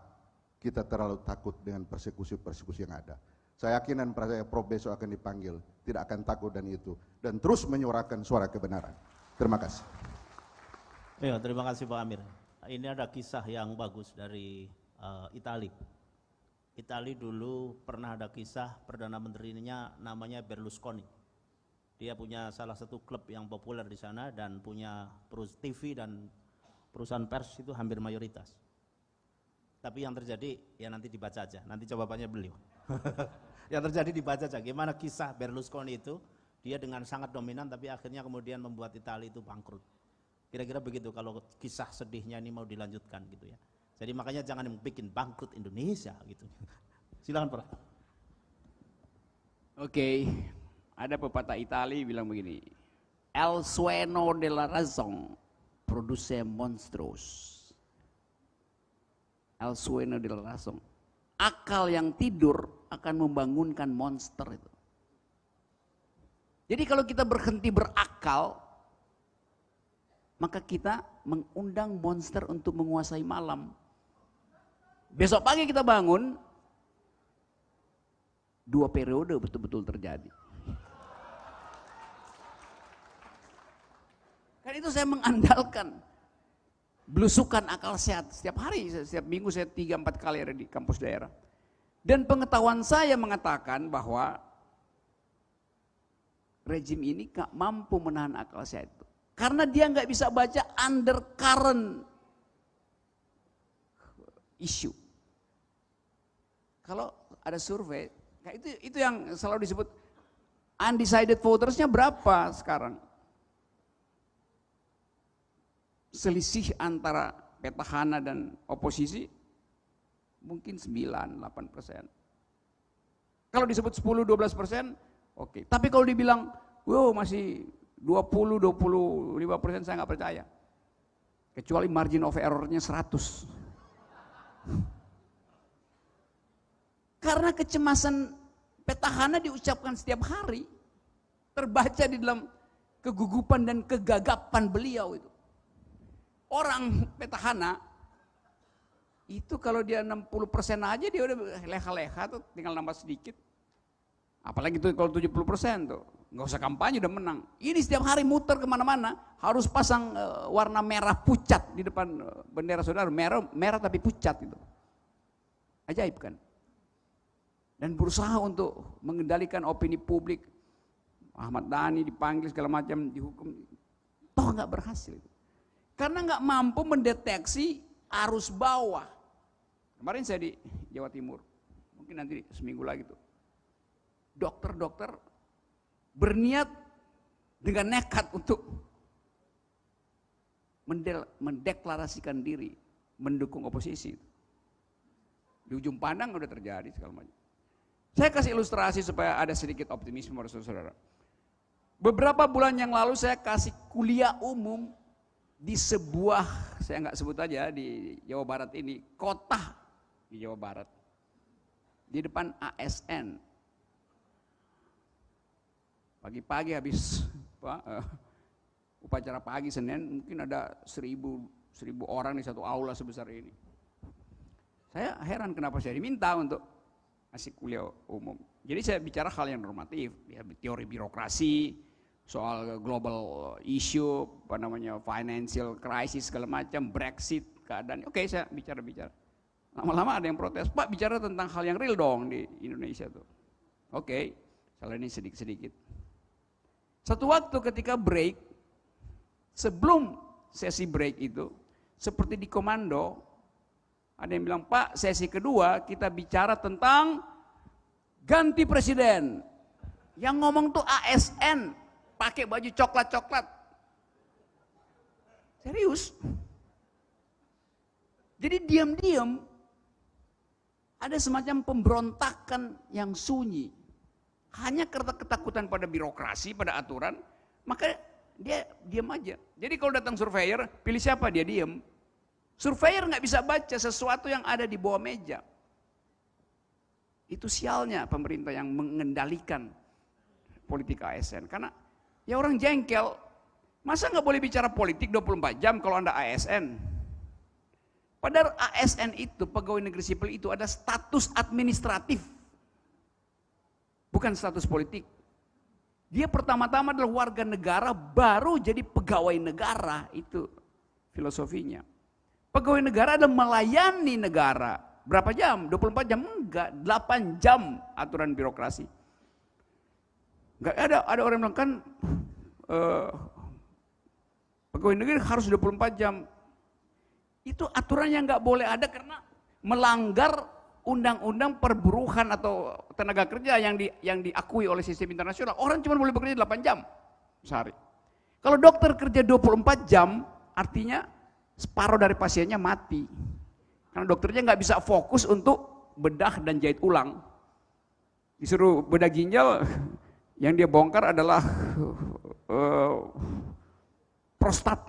Speaker 8: Kita terlalu takut dengan persekusi-persekusi yang ada. Saya yakin dan percaya Prof besok akan dipanggil, tidak akan takut dan itu, dan terus menyuarakan suara kebenaran. Terima kasih.
Speaker 2: Ya, terima kasih Pak Amir. Ini ada kisah yang bagus dari Itali. Itali dulu pernah ada kisah Perdana Menterinya namanya Berlusconi. Dia punya salah satu klub yang populer di sana dan punya TV dan perusahaan pers itu hampir mayoritas. Tapi yang terjadi ya nanti dibaca aja, nanti jawabannya beliau. Yang terjadi dibaca aja, gimana kisah Berlusconi itu, dia dengan sangat dominan tapi akhirnya kemudian membuat Italia itu bangkrut. Kira-kira begitu kalau kisah sedihnya ini mau dilanjutkan gitu ya. Jadi makanya jangan bikin bangkrut Indonesia gitu. Silakan Prof.
Speaker 1: Oke, ada pepatah Itali bilang begini, El sueño de la razón produce monstruos. El sueño de la razón. Akal yang tidur akan membangunkan monster itu. Jadi kalau kita berhenti berakal, maka kita mengundang monster untuk menguasai malam. Besok pagi kita bangun, 2 periode betul-betul terjadi. Kan itu saya mengandalkan belusukan akal sehat. Setiap hari, setiap minggu saya 3-4 kali ada di kampus daerah. Dan pengetahuan saya mengatakan bahwa rejim ini gak mampu menahan akal sehat itu. Karena dia gak bisa baca undercurrent issue. Kalau ada survei, itu yang selalu disebut undecided votersnya berapa sekarang? Selisih antara petahana dan oposisi mungkin 9-8%. Kalau disebut 10-12%, oke. Tapi kalau dibilang, wow masih 20-25%, saya nggak percaya. Kecuali margin of error-nya 100. Karena kecemasan petahana diucapkan setiap hari, terbaca di dalam kegugupan dan kegagapan beliau itu. Orang petahana itu kalau dia 60% aja dia udah leha-leha tuh, tinggal nambah sedikit. Apalagi tuh kalau 70% tuh, nggak usah kampanye udah menang. Ini setiap hari muter kemana-mana, harus pasang warna merah pucat di depan bendera saudara, merah tapi pucat itu. Ajaib kan? Dan berusaha untuk mengendalikan opini publik. Ahmad Dhani dipanggil segala macam, dihukum, toh nggak berhasil. Karena nggak mampu mendeteksi arus bawah. Kemarin saya di Jawa Timur, mungkin nanti seminggu lagi tuh. Dokter-dokter berniat dengan nekat untuk mendeklarasikan diri mendukung oposisi. Di ujung pandang udah terjadi segala macam. Saya kasih ilustrasi supaya ada sedikit optimisme saudara-saudara. Beberapa bulan yang lalu saya kasih kuliah umum di sebuah, saya nggak sebut aja, di Jawa Barat ini, kota di Jawa Barat. Di depan ASN. Pagi-pagi habis upacara pagi Senin, mungkin ada 1000 orang di satu aula sebesar ini. Saya heran kenapa saya diminta untuk ngasih kuliah umum. Jadi saya bicara hal yang normatif, ya, teori birokrasi, soal global issue, apa namanya, financial crisis segala macam, Brexit, keadaan. Oke, saya bicara. Lama-lama ada yang protes, Pak bicara tentang hal yang real dong di Indonesia tuh. Oke, salah ini sedikit-sedikit. Satu waktu ketika break, sebelum sesi break itu, seperti di komando, ada yang bilang, Pak sesi kedua kita bicara tentang ganti presiden. Yang ngomong tuh ASN, pakai baju coklat-coklat. Serius. Jadi diam-diam ada semacam pemberontakan yang sunyi. Hanya karena ketakutan pada birokrasi, pada aturan, maka dia diam aja. Jadi kalau datang surveyor, pilih siapa? Dia diam. Surveyor nggak bisa baca sesuatu yang ada di bawah meja. Itu sialnya pemerintah yang mengendalikan politik ASN. Karena ya orang jengkel, masa nggak boleh bicara politik 24 jam kalau Anda ASN? Padahal ASN itu, pegawai negeri sipil itu ada status administratif, bukan status politik. Dia pertama-tama adalah warga negara, baru jadi pegawai negara, itu filosofinya. Pegawai negara adalah melayani negara. Berapa jam? 24 jam? Enggak, 8 jam aturan birokrasi. Enggak ada orang bilang kan pegawai negeri harus 24 jam. Itu aturan yang enggak boleh ada karena melanggar undang-undang perburuhan atau tenaga kerja yang diakui oleh sistem internasional. Orang cuma boleh bekerja 8 jam sehari. Kalau dokter kerja 24 jam, artinya separuh dari pasiennya mati. Karena dokternya nggak bisa fokus untuk bedah dan jahit ulang. Disuruh bedah ginjal, yang dia bongkar adalah prostat.